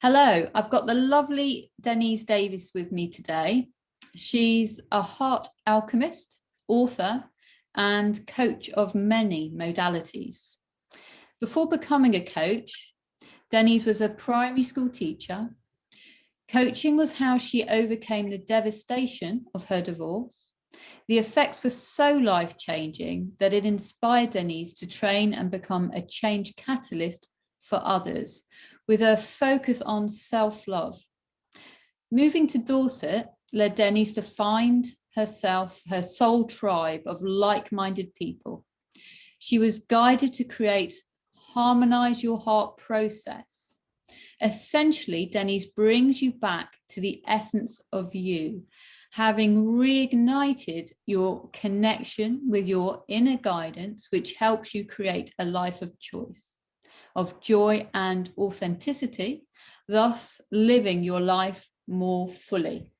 Hello, I've got the lovely Denise Davis with me today. She's a heart alchemist, author, and coach of many modalities. Before becoming a coach, Denise was a primary school teacher. Coaching was how she overcame the devastation of her divorce. The effects were so life-changing that it inspired Denise to train and become a change catalyst for others, with a focus on self-love. Moving to Dorset led Denise to find herself, her soul tribe of like-minded people. She was guided to create Harmonise Your Heart Process. Essentially, Denise brings you back to the essence of you, having reignited your connection with your inner guidance, which helps you create a life of choice, of joy and authenticity, thus living your life more fully.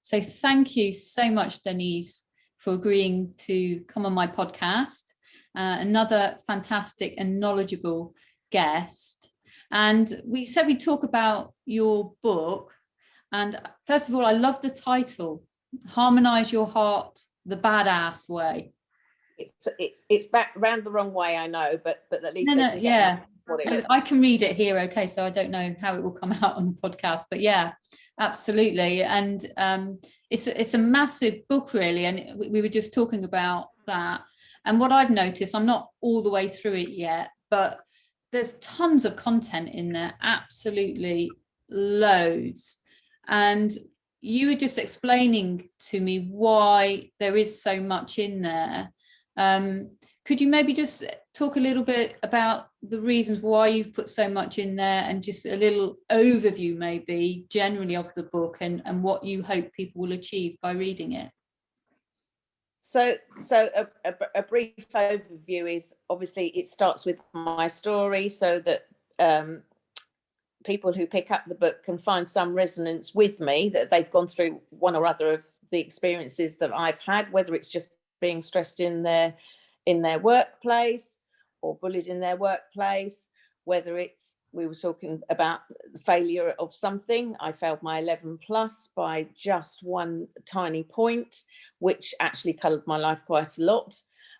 So thank you so much, Denise, for agreeing to come on my podcast. Another fantastic and knowledgeable guest. And we said we'd talk about your book. And first of all, I love the title, Harmonise Your Heart the Badass Way. It's back round the wrong way, I know, but at least yeah. I can read it here, okay, so I don't know how it will come out on the podcast, but yeah, absolutely. And it's a massive book, really, and we were just talking about that. And what I've noticed, I'm not all the way through it yet, but there's tons of content in there, absolutely loads. And you were just explaining to me why there is so much in there. Could you maybe just talk a little bit about the reasons why you've put so much in there, and just a little overview maybe generally of the book and what you hope people will achieve by reading it? So a brief overview is, obviously it starts with my story, so that people who pick up the book can find some resonance with me, that they've gone through one or other of the experiences that I've had, whether it's just being stressed in their workplace or bullied in their workplace, whether it's, we were talking about the failure of something. I failed my 11 plus by just one tiny point, which actually coloured my life quite a lot.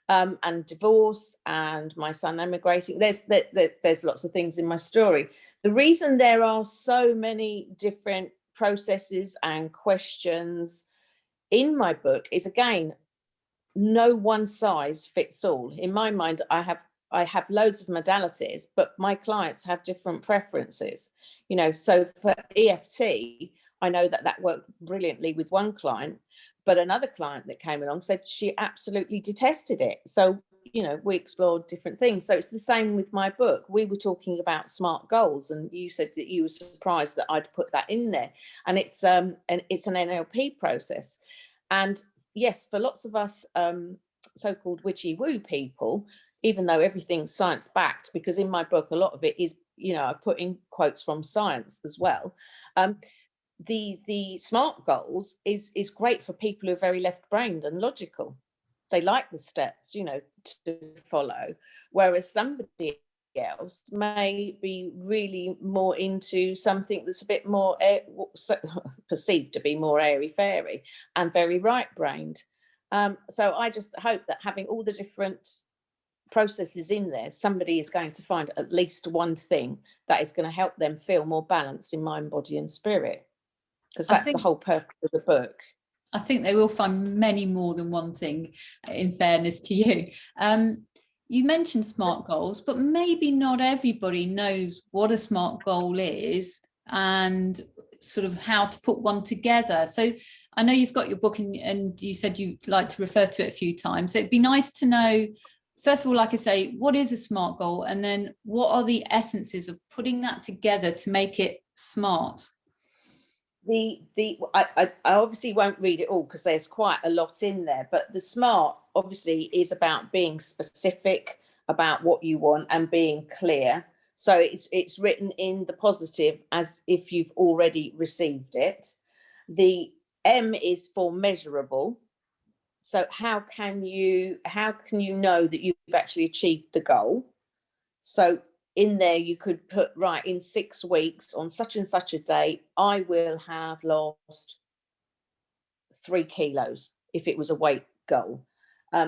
And divorce and my son emigrating. There's lots of things in my story. The reason there are so many different processes and questions in my book is, again, no one size fits all. In my mind, I have loads of modalities, but my clients have different preferences. You know, so for EFT, I know that worked brilliantly with one client, but another client that came along said she absolutely detested it. So, you know, we explored different things. So it's the same with my book. We were talking about SMART goals, and you said that you were surprised that I'd put that in there. And it's an NLP process. And yes, for lots of us so-called witchy woo people, even though everything's science backed, because in my book a lot of it is, you know, I've put in quotes from science as well. The SMART goals is great for people who are very left-brained and logical. They like the steps, you know, to follow, whereas somebody else may be really more into something that's a bit more perceived to be more airy-fairy and very right-brained. So I just hope that having all the different processes in there, somebody is going to find at least one thing that is going to help them feel more balanced in mind, body and spirit, because that's the whole purpose of the book. I think they will find many more than one thing, in fairness to you. You mentioned SMART goals, but maybe not everybody knows what a SMART goal is and sort of how to put one together. So I know you've got your book and you said you like to refer to it a few times. So it'd be nice to know, first of all, like I say, what is a SMART goal? And then what are the essences of putting that together to make it smart? I obviously won't read it all because there's quite a lot in there, but the SMART obviously is about being specific about what you want and being clear. So it's written in the positive as if you've already received it. The M is for measurable. So how can you know that you've actually achieved the goal? So in there you could put, right, in 6 weeks on such and such a date, I will have lost 3 kilos if it was a weight goal.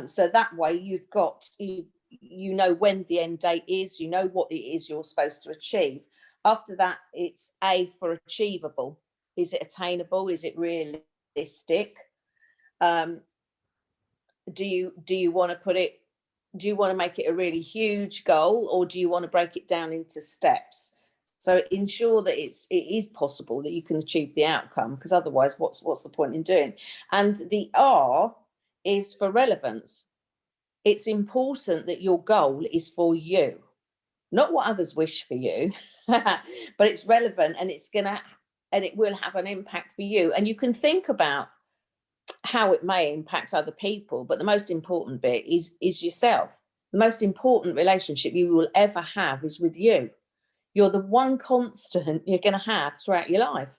So that way you've got, you know when the end date is, you know what it is you're supposed to achieve. After that, it's A for achievable. Is it attainable? Is it realistic? Do you want to put it, do you want to make it a really huge goal, or do you want to break it down into steps? So ensure that it is possible that you can achieve the outcome, because otherwise what's the point in doing? And the R is for relevance. It's important that your goal is for you, not what others wish for you, but it's relevant, and it will have an impact for you. And you can think about how it may impact other people, but the most important bit is yourself. The most important relationship you will ever have is with you. You're the one constant you're going to have throughout your life.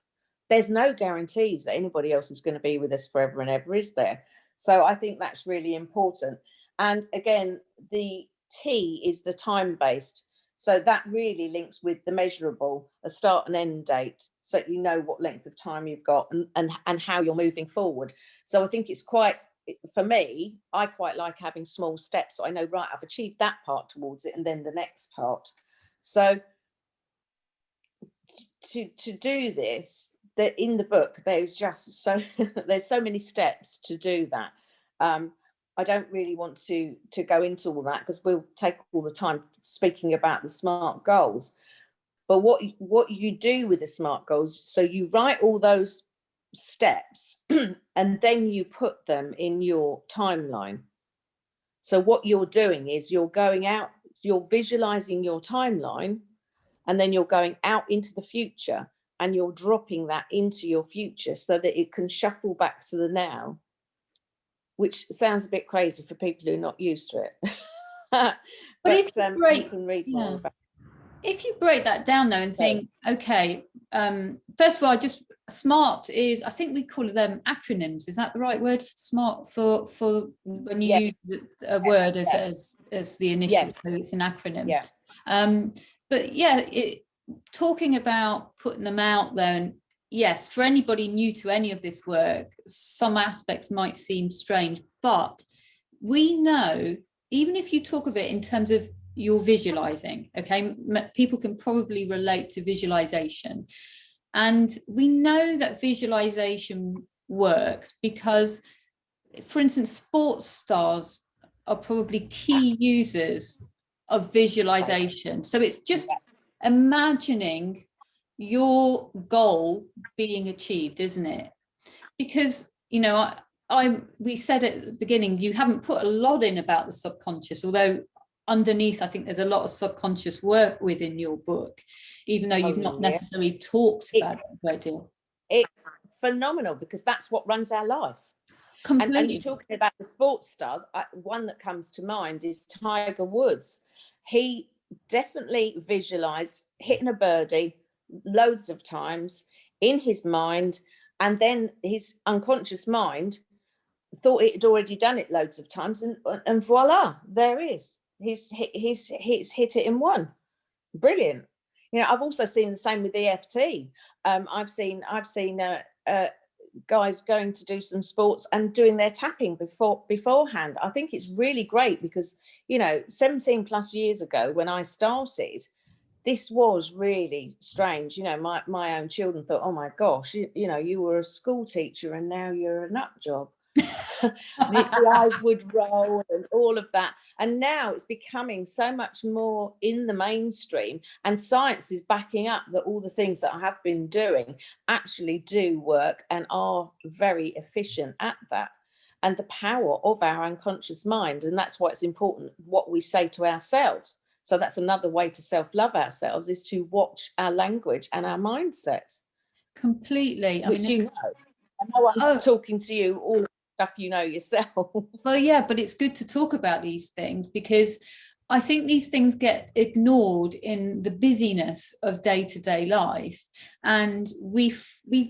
There's no guarantees that anybody else is going to be with us forever and ever, is there? So I think that's really important. And again, the T is the time-based. So that really links with the measurable, a start and end date, so you know what length of time you've got and how you're moving forward. So I think it's quite, for me, I quite like having small steps. So I know, right, I've achieved that part towards it, and then the next part. So to do this, that in the book, there's just there's so many steps to do that. I don't really want to go into all that, because we'll take all the time speaking about the SMART goals. But what you do with the SMART goals, so you write all those steps and then you put them in your timeline. So what you're doing is you're going out, you're visualizing your timeline, and then you're going out into the future, and you're dropping that into your future so that it can shuffle back to the now, which sounds a bit crazy for people who are not used to it. but if you can read more about it. If you break that down though and think, okay, first of all, just SMART is, I think we call them acronyms. Is that the right word for SMART, for when you use a word as the initial? So it's an acronym. But yeah, talking about putting them out there, and yes, for anybody new to any of this work, some aspects might seem strange, but we know, even if you talk of it in terms of you're visualizing, okay, people can probably relate to visualization. And we know that visualization works because, for instance, sports stars are probably key users of visualization. So it's just imagining your goal being achieved, isn't it? Because, you know, we said at the beginning, you haven't put a lot in about the subconscious, although underneath, I think there's a lot of subconscious work within your book, even though you've not necessarily talked about it a great deal. It's phenomenal, because that's what runs our life. Completely. And you're talking about the sports stars. One that comes to mind is Tiger Woods. He definitely visualized hitting a birdie loads of times in his mind, and then his unconscious mind thought it had already done it loads of times, and voila, there is. He's hit it in one. Brilliant. You know, I've also seen the same with EFT. I've seen guys going to do some sports and doing their tapping beforehand. I think it's really great, because, you know, 17 plus years ago when I started, this was really strange. You know, my own children thought, oh my gosh, you know, you were a school teacher and now you're a nut job. the eyes would roll and all of that. And now it's becoming so much more in the mainstream, and science is backing up that all the things that I have been doing actually do work and are very efficient at that. And the power of our unconscious mind. And that's why it's important what we say to ourselves. So that's another way to self-love ourselves, is to watch our language and our mindset. Completely. I mean, I know I'm talking to you all stuff you know yourself. Well, yeah, but it's good to talk about these things, because I think these things get ignored in the busyness of day-to-day life, and we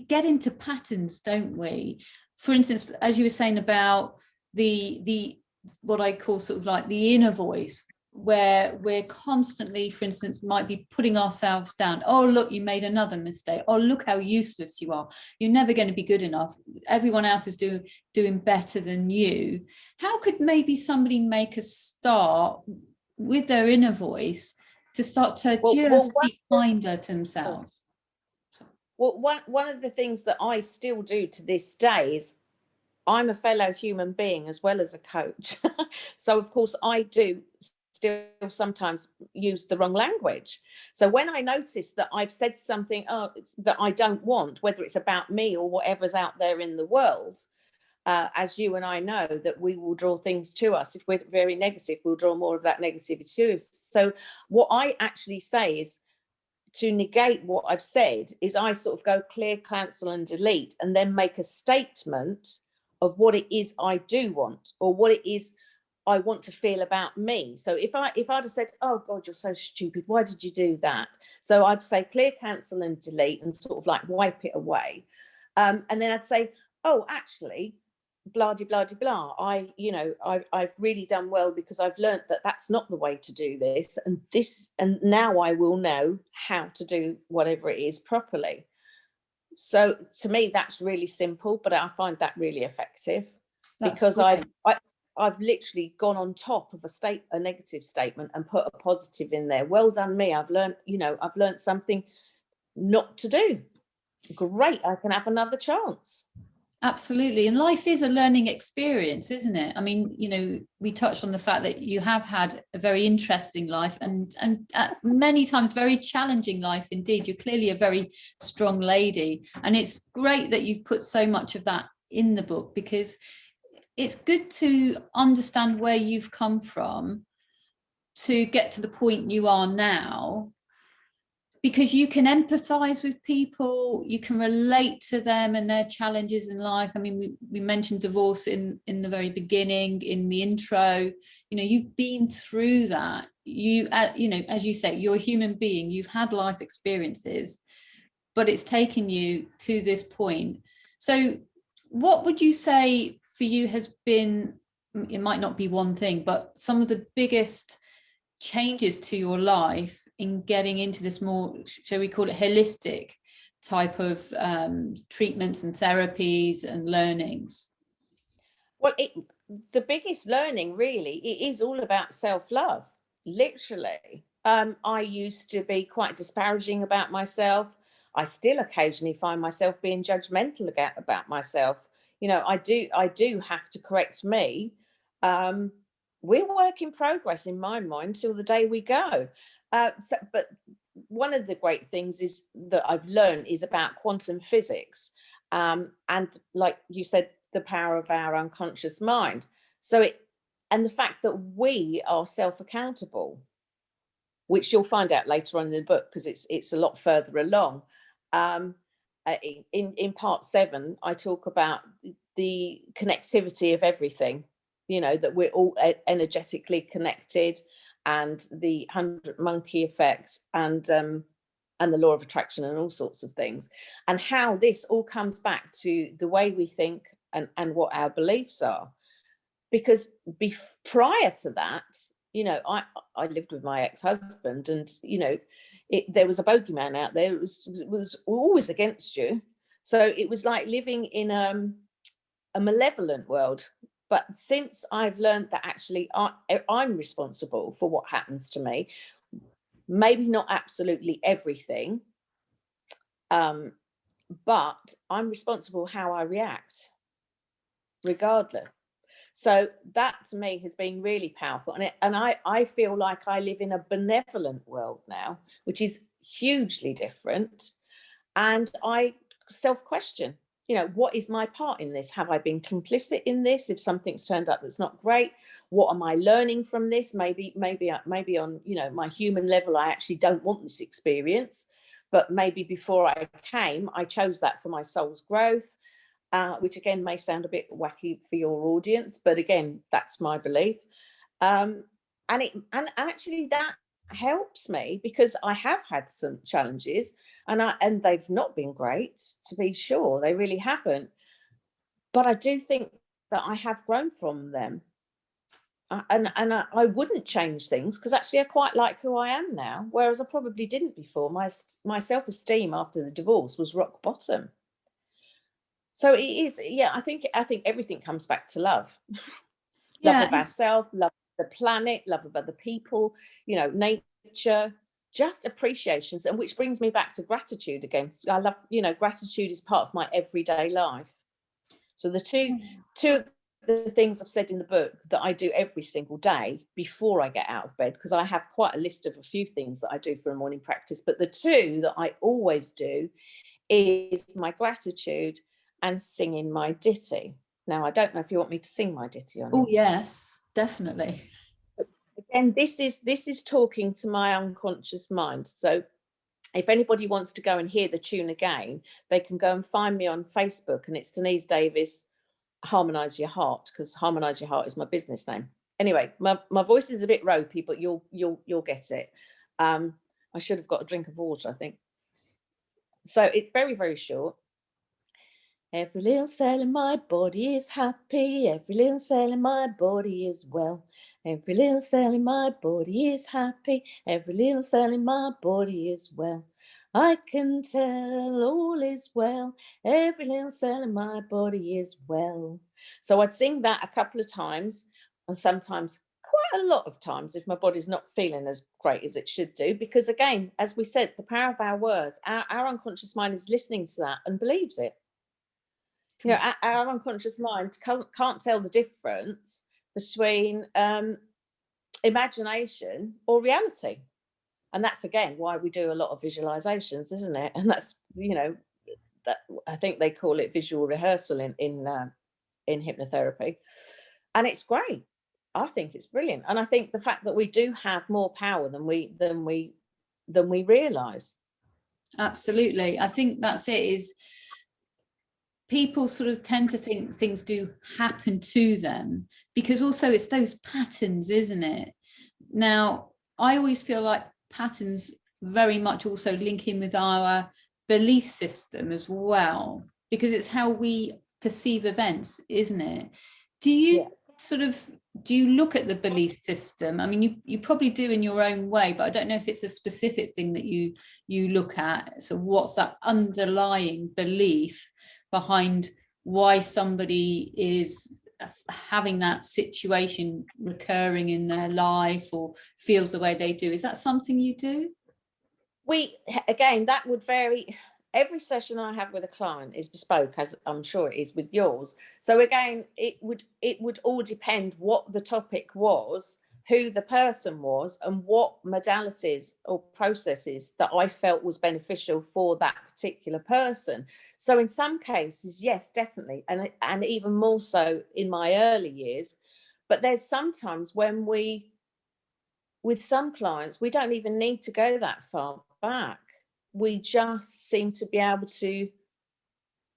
get into patterns, don't we? For instance, as you were saying about the what I call sort of like the inner voice, where we're constantly, for instance, might be putting ourselves down. Oh, look, you made another mistake. Oh, look how useless you are. You're never going to be good enough. Everyone else is doing better than you. How could maybe somebody make a start with their inner voice to start to be kinder to themselves? Well, one of the things that I still do to this day is I'm a fellow human being as well as a coach. So, of course, I do still sometimes use the wrong language. So when I notice that I've said something that I don't want, whether it's about me or whatever's out there in the world, as you and I know, that we will draw things to us. If we're very negative, we'll draw more of that negativity to us. So what I actually say is, to negate what I've said, is I sort of go clear, cancel and delete, and then make a statement of what it is I do want, or what it is I want to feel about me. So if I'd have said, oh God, you're so stupid, why did you do that? So I'd say clear, cancel and delete, and sort of like wipe it away. And then I'd say, oh, actually, blah de blah de blah, I've really done well, because I've learned that that's not the way to do this, and now I will know how to do whatever it is properly. So to me, that's really simple, but I find that really effective. That's because brilliant. I've literally gone on top of a negative statement and put a positive in there. Well done me. I've learned something not to do. Great, I can have another chance. Absolutely. And life is a learning experience, isn't it? I mean, we touched on the fact that you have had a very interesting life and many times very challenging life indeed. You're clearly a very strong lady. And it's great that you've put so much of that in the book, because it's good to understand where you've come from to get to the point you are now, because you can empathize with people, you can relate to them and their challenges in life. I mean, we mentioned divorce in the very beginning, in the intro. You've been through that. As you say, you're a human being, you've had life experiences, but it's taken you to this point. So what would you say for you has been, it might not be one thing, but some of the biggest changes to your life in getting into this more, shall we call it, holistic type of treatments and therapies and learnings? Well, the biggest learning really, it is all about self-love, literally. I used to be quite disparaging about myself. I still occasionally find myself being judgmental about myself. I do have to correct me. We're work in progress in my mind till the day we go. But one of the great things is that I've learned is about quantum physics, and like you said, the power of our unconscious mind. And the fact that we are self-accountable, which you'll find out later on in the book, because it's a lot further along. In part 7, I talk about the connectivity of everything. That we're all energetically connected, and the 100 monkey effects, and the law of attraction, and all sorts of things, and how this all comes back to the way we think and what our beliefs are. Because prior to that, I lived with my ex-husband, and there was a bogeyman out there. It was always against you. So it was like living in a malevolent world. But since I've learned that actually I'm responsible for what happens to me, maybe not absolutely everything, but I'm responsible how I react, regardless. So that to me has been really powerful. And I feel like I live in a benevolent world now, which is hugely different. And I self-question, what is my part in this? Have I been complicit in this? If something's turned up that's not great, what am I learning from this? Maybe on, my human level, I actually don't want this experience, but maybe before I came, I chose that for my soul's growth, which again may sound a bit wacky for your audience, but again, that's my belief. And actually that helps me, because I have had some challenges, and they've not been great, to be sure. They really haven't. But I do think that I have grown from them. I wouldn't change things, because actually I quite like who I am now, whereas I probably didn't before. My self-esteem after the divorce was rock bottom. So it is, yeah, I think everything comes back to love. Love Yeah, of ourselves, love of the planet, love of other people, nature, just appreciations. And which brings me back to gratitude again. I love, gratitude is part of my everyday life. So the two of the things I've said in the book that I do every single day before I get out of bed, because I have quite a list of a few things that I do for a morning practice, but the two that I always do is my gratitude and singing my ditty. Now, I don't know if you want me to sing my ditty on oh you. yes, definitely. Again, this is talking to my unconscious mind. So if anybody wants to go and hear the tune again, they can go and find me on Facebook, and it's Denise Davis, Harmonise Your Heart, because Harmonise Your Heart is my business name. Anyway, my voice is a bit ropey, but you'll get it. I should have got a drink of water, I think. So it's very, very short. Every little cell in my body is happy. Every little cell in my body is well. Every little cell in my body is happy. Every little cell in my body is well. I can tell all is well. Every little cell in my body is well. So I'd sing that a couple of times, and sometimes quite a lot of times if my body's not feeling as great as it should do. Because again, as we said, the power of our words, our unconscious mind is listening to that and believes it. Our unconscious mind can't tell the difference between imagination or reality. And that's, again, why we do a lot of visualizations, isn't it? And that's, that I think they call it visual rehearsal in hypnotherapy. And it's great. I think it's brilliant. And I think the fact that we do have more power than we realize. Absolutely. I think that's it, is people sort of tend to think things do happen to them, because also it's those patterns, isn't it? Now, I always feel like patterns very much also link in with our belief system as well, because it's how we perceive events, isn't it? Do you do you look at the belief system? I mean, you probably do in your own way, but I don't know if it's a specific thing that you look at. So what's that underlying belief behind why somebody is having that situation recurring in their life or feels the way they do? Is that something you do? Again, that would vary. Every session I have with a client is bespoke, as I'm sure it is with yours. So again, it would all depend what the topic was, who the person was, and what modalities or processes that I felt was beneficial for that particular person. So in some cases, yes, definitely, and even more so in my early years. But there's sometimes when with some clients, we don't even need to go that far back. We just seem to be able to,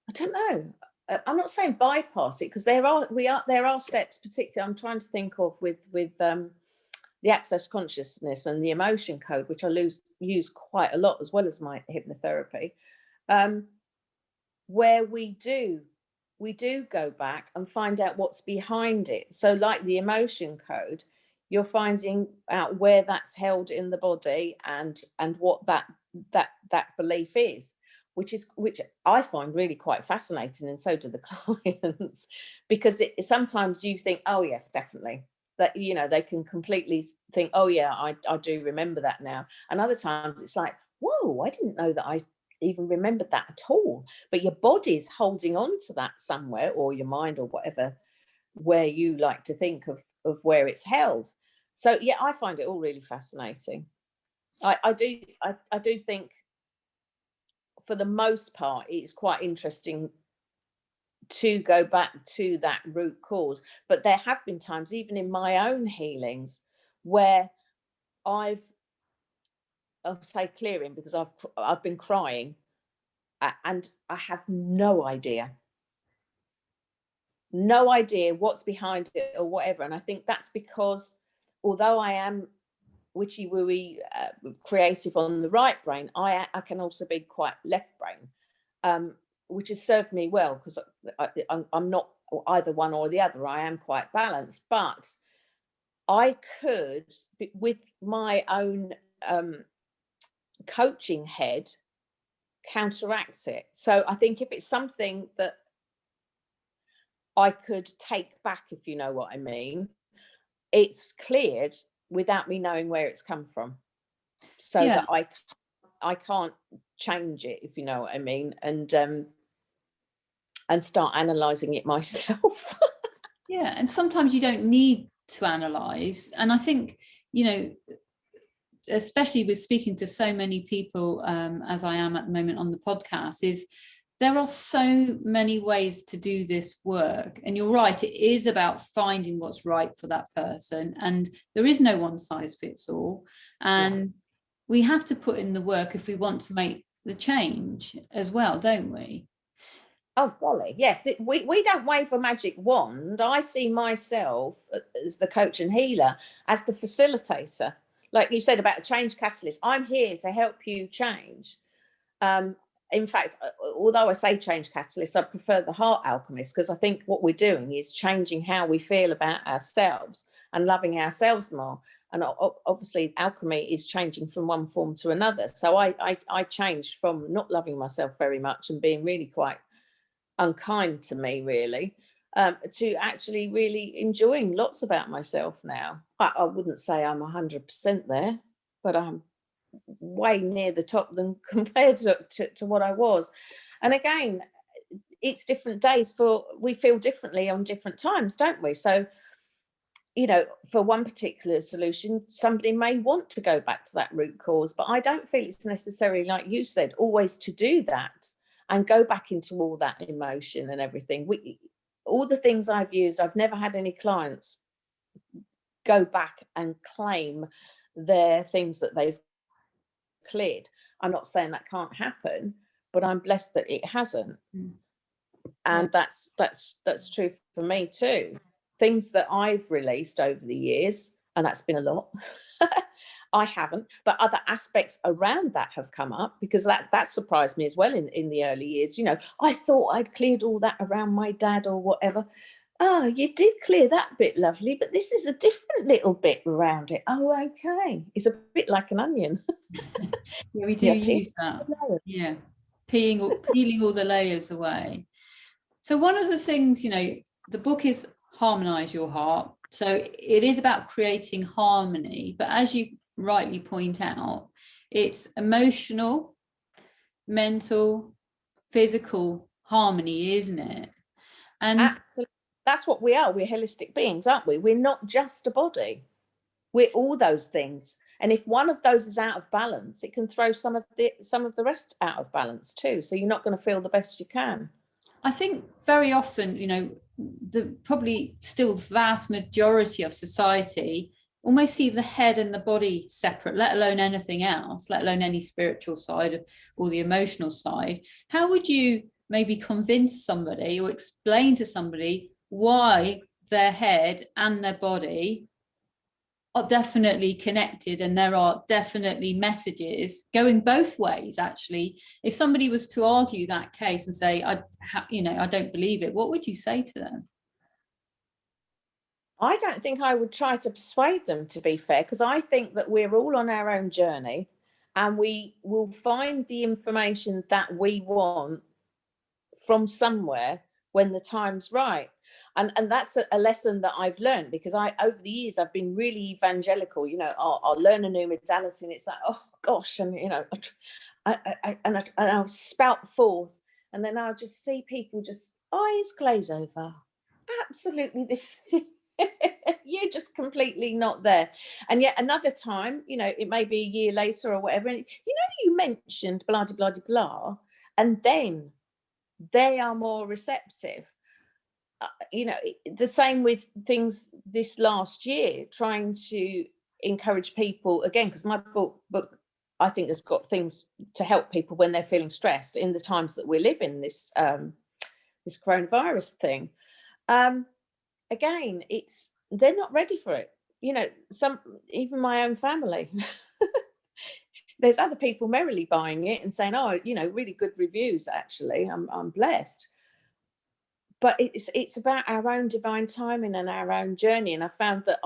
I don't know, I'm not saying bypass it, because there are steps, particularly I'm trying to think of with the access consciousness and the emotion code, which I use quite a lot, as well as my hypnotherapy, where we do go back and find out what's behind it. So like the emotion code, you're finding out where that's held in the body and what that belief is, which I find really quite fascinating, and so do the clients, because sometimes you think, oh yes, definitely, that they can completely think, oh yeah, I do remember that now, and other times it's like, whoa, I didn't know that I even remembered that at all. But your body's holding on to that somewhere, or your mind, or whatever, where you like to think of where it's held. So yeah, I find it all really fascinating. I do think, for the most part, it's quite interesting to go back to that root cause. But there have been times, even in my own healings, where I'll say clearing, because I've been crying, and I have no idea what's behind it or whatever. And I think that's because, although I am witchy wooey creative on the right brain, I can also be quite left brain, which has served me well, because I'm not either one or the other. I am quite balanced. But I could, with my own coaching head, counteract it. So I think if it's something that I could take back, if you know what I mean, it's cleared without me knowing where it's come from, so Yeah. that I can't change it, if you know what I mean, and start analysing it myself. Yeah. And sometimes you don't need to analyze. And I think, you know, especially with speaking to so many people, as I am at the moment on the podcast, is there are so many ways to do this work. And you're right, it is about finding what's right for that person. And there is no one size fits all. And we have to put in the work if we want to make the change as well, don't we? Oh, golly, yes. We don't wave a magic wand. I see myself as the coach and healer, as the facilitator. Like you said about a change catalyst, I'm here to help you change. In fact, although I say change catalyst, I prefer the heart alchemist, because I think what we're doing is changing how we feel about ourselves and loving ourselves more. And obviously alchemy is changing from one form to another. So I changed from not loving myself very much and being really quite unkind to me, really, to actually really enjoying lots about myself now. I wouldn't say I'm 100% there, but I'm way near the top than compared to what I was. And again, it's different days, we feel differently on different times, don't we? So, you know, for one particular solution, somebody may want to go back to that root cause, but I don't feel it's necessary, like you said, always to do that and go back into all that emotion and everything. All the things I've used, I've never had any clients go back and claim their things that they've cleared. I'm not saying that can't happen, but I'm blessed that it hasn't. And that's true for me too. Things that I've released over the years, and that's been a lot, I haven't, but other aspects around that have come up, because that surprised me as well in the early years. You know, I thought I'd cleared all that around my dad or whatever. Oh, you did clear that bit, lovely, but this is a different little bit around it. Oh, okay. It's a bit like an onion. Yeah, we do use that. Yeah, peeling all the layers away. So one of the things, you know, the book is Harmonise Your Heart. So it is about creating harmony. But as you rightly point out, it's emotional, mental, physical harmony, isn't it? And absolutely, that's what we are. We're holistic beings, aren't we? We're not just a body. We're all those things. And if one of those is out of balance, it can throw some of the rest out of balance too. So you're not going to feel the best you can. I think very often, you know, probably still the vast majority of society almost see the head and the body separate, let alone anything else, let alone any spiritual side or the emotional side. How would you maybe convince somebody or explain to somebody why their head and their body are definitely connected, and there are definitely messages going both ways? Actually, if somebody was to argue that case and say, I don't believe it, what would you say to them? I don't think I would try to persuade them, to be fair, because I think that we're all on our own journey, and we will find the information that we want from somewhere when the time's right. And that's a lesson that I've learned, because over the years I've been really evangelical. You know, I'll learn a new modality and it's like, oh gosh, and you know, I'll spout forth, and then I'll just see people just eyes glaze over. Absolutely, this you're just completely not there. And yet another time, you know, it may be a year later or whatever, and you mentioned blah blah blah blah, and then they are more receptive. You know, the same with things this last year, trying to encourage people again, because my book I think has got things to help people when they're feeling stressed in the times that we're living, this coronavirus thing. Again, they're not ready for it. You know, even my own family. There's other people merrily buying it and saying, oh, you know, really good reviews, actually. I'm blessed. But it's about our own divine timing and our own journey. And I found that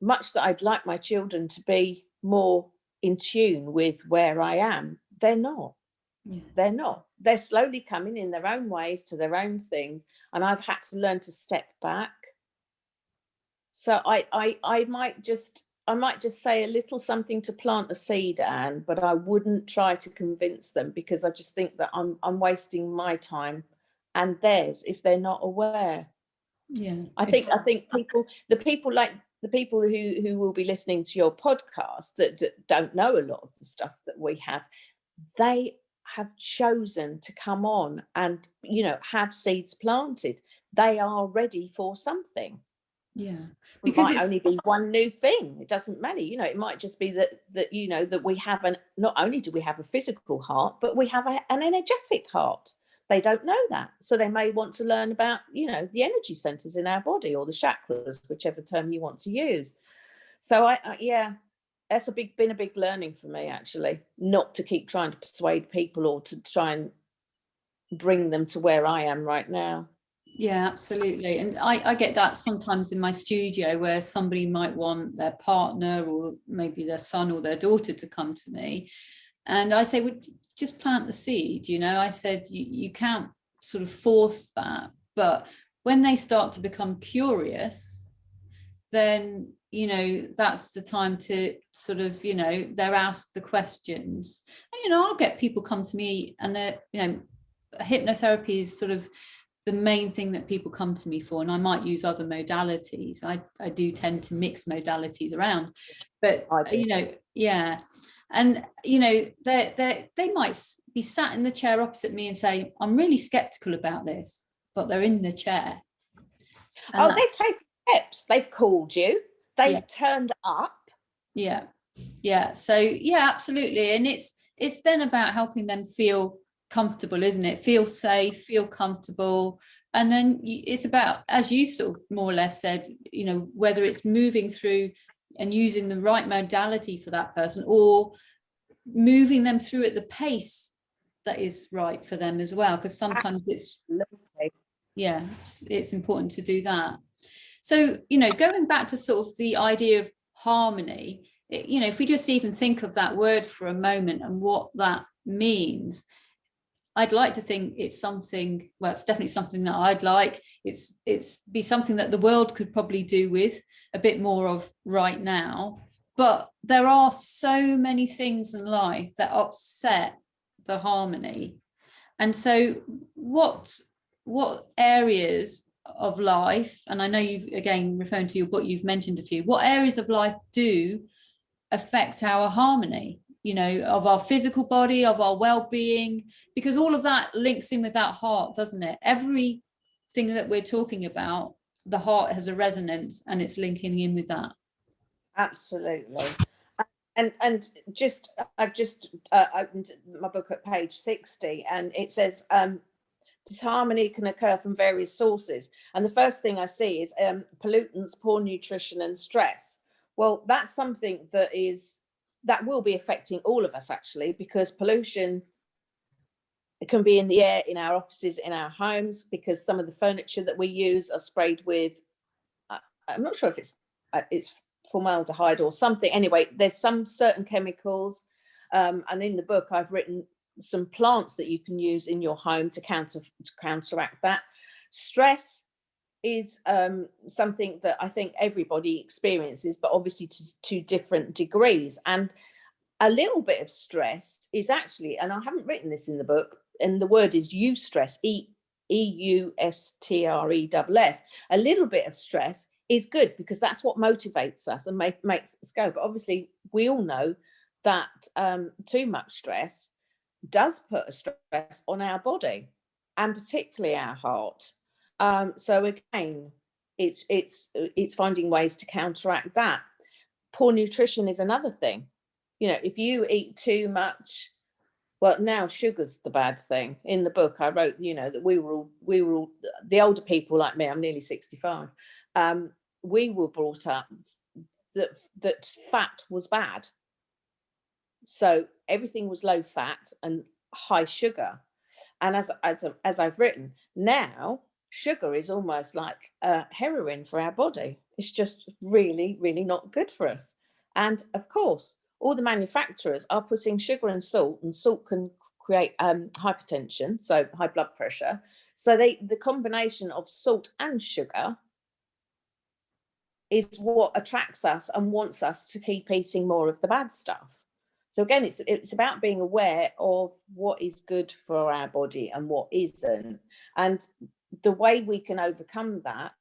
much that I'd like my children to be more in tune with where I am, they're not. Yeah. They're not. They're slowly coming in their own ways to their own things, and I've had to learn to step back. So I might just say a little something to plant a seed, Anne, but I wouldn't try to convince them, because I just think that I'm wasting my time and theirs if they're not aware. Yeah, I think the people who will be listening to your podcast that don't know a lot of the stuff that we have, they have chosen to come on and, you know, have seeds planted. They are ready for something. Yeah, because it might only be one new thing. It doesn't matter, you know. It might just be that you know, that we have not only do we have a physical heart, but we have an energetic heart. They don't know that, so they may want to learn about, you know, the energy centers in our body, or the chakras, whichever term you want to use. So I yeah, that's been a big learning for me, actually, not to keep trying to persuade people or to try and bring them to where I am right now. Yeah, absolutely. And I get that sometimes in my studio, where somebody might want their partner or maybe their son or their daughter to come to me, and I say, well, just plant the seed. You know, I said, you can't sort of force that, but when they start to become curious, then, you know, that's the time to sort of, you know, they're asked the questions. And, you know, I'll get people come to me, and you know, hypnotherapy is sort of the main thing that people come to me for, and I might use other modalities. I do tend to mix modalities around, but you know, yeah. And you know, they might be sat in the chair opposite me and say, I'm really skeptical about this, but they're in the chair. And they've taken steps. They've called you. They've turned up. Yeah, yeah. So yeah, absolutely. And it's then about helping them feel comfortable, isn't it? Feel safe, feel comfortable. And then it's about, as you sort of more or less said, you know, whether it's moving through and using the right modality for that person, or moving them through at the pace that is right for them as well, because sometimes it's important to do that. So, you know, going back to sort of the idea of harmony, you know, if we just even think of that word for a moment and what that means, I'd like to think it's something, well, it's definitely something that I'd like. It's be something that the world could probably do with a bit more of right now. But there are so many things in life that upset the harmony. And so what areas of life, and I know you've, again, referring to your book, you've mentioned a few, what areas of life do affect our harmony, you know, of our physical body, of our well-being, because all of that links in with that heart, doesn't it? Everything that we're talking about, the heart has a resonance, and it's linking in with that. Absolutely. And just I've just opened my book at page 60, and it says disharmony can occur from various sources, and the first thing I see is pollutants, poor nutrition, and stress. Well, that's something that will be affecting all of us, actually, because pollution, it can be in the air, in our offices, in our homes, because some of the furniture that we use are sprayed with, I'm not sure if it's formaldehyde or something. Anyway, there's some certain chemicals, and in the book I've written some plants that you can use in your home to counteract that. Stress is something that I think everybody experiences, but obviously to different degrees. And a little bit of stress is actually, and I haven't written this in the book, and the word is eustress, EUSTRESS. A little bit of stress is good, because that's what motivates us and makes us go. But obviously we all know that too much stress does put a stress on our body, and particularly our heart. So again, it's finding ways to counteract that. Poor nutrition is another thing. You know, if you eat too much, well, now sugar's the bad thing. In the book I wrote, you know, that we were all the older people like me, I'm nearly 65, we were brought up that fat was bad. So everything was low fat and high sugar. And as I've written, now sugar is almost like heroin for our body. It's just really, really not good for us. And of course, all the manufacturers are putting sugar and salt can create hypertension, so high blood pressure. So the combination of salt and sugar is what attracts us and wants us to keep eating more of the bad stuff. So again, it's about being aware of what is good for our body and what isn't. And the way we can overcome that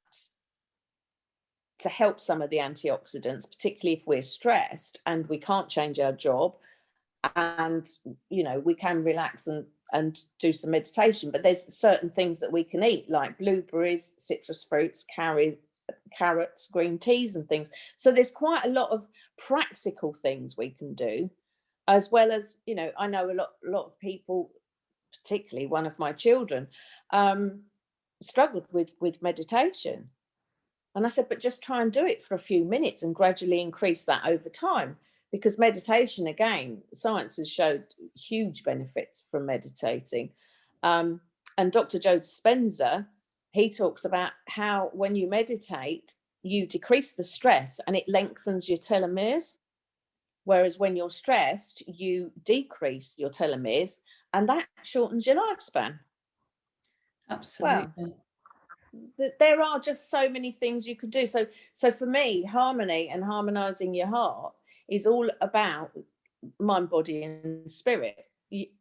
to help some of the antioxidants, particularly if we're stressed and we can't change our job, and we can relax and do some meditation, but there's certain things that we can eat, like blueberries, citrus fruits, carrots, green teas and things. So there's quite a lot of practical things we can do, as well as, I know a lot of people, particularly one of my children, struggled with meditation. And I said, but just try and do it for a few minutes and gradually increase that over time. Because meditation, again, science has showed huge benefits from meditating. And Dr. Joe Dispenza, he talks about how when you meditate, you decrease the stress and it lengthens your telomeres. Whereas when you're stressed, you decrease your telomeres and that shortens your lifespan. Absolutely. Well, there are just so many things you could do. So for me, harmony and harmonizing your heart is all about mind, body, and spirit.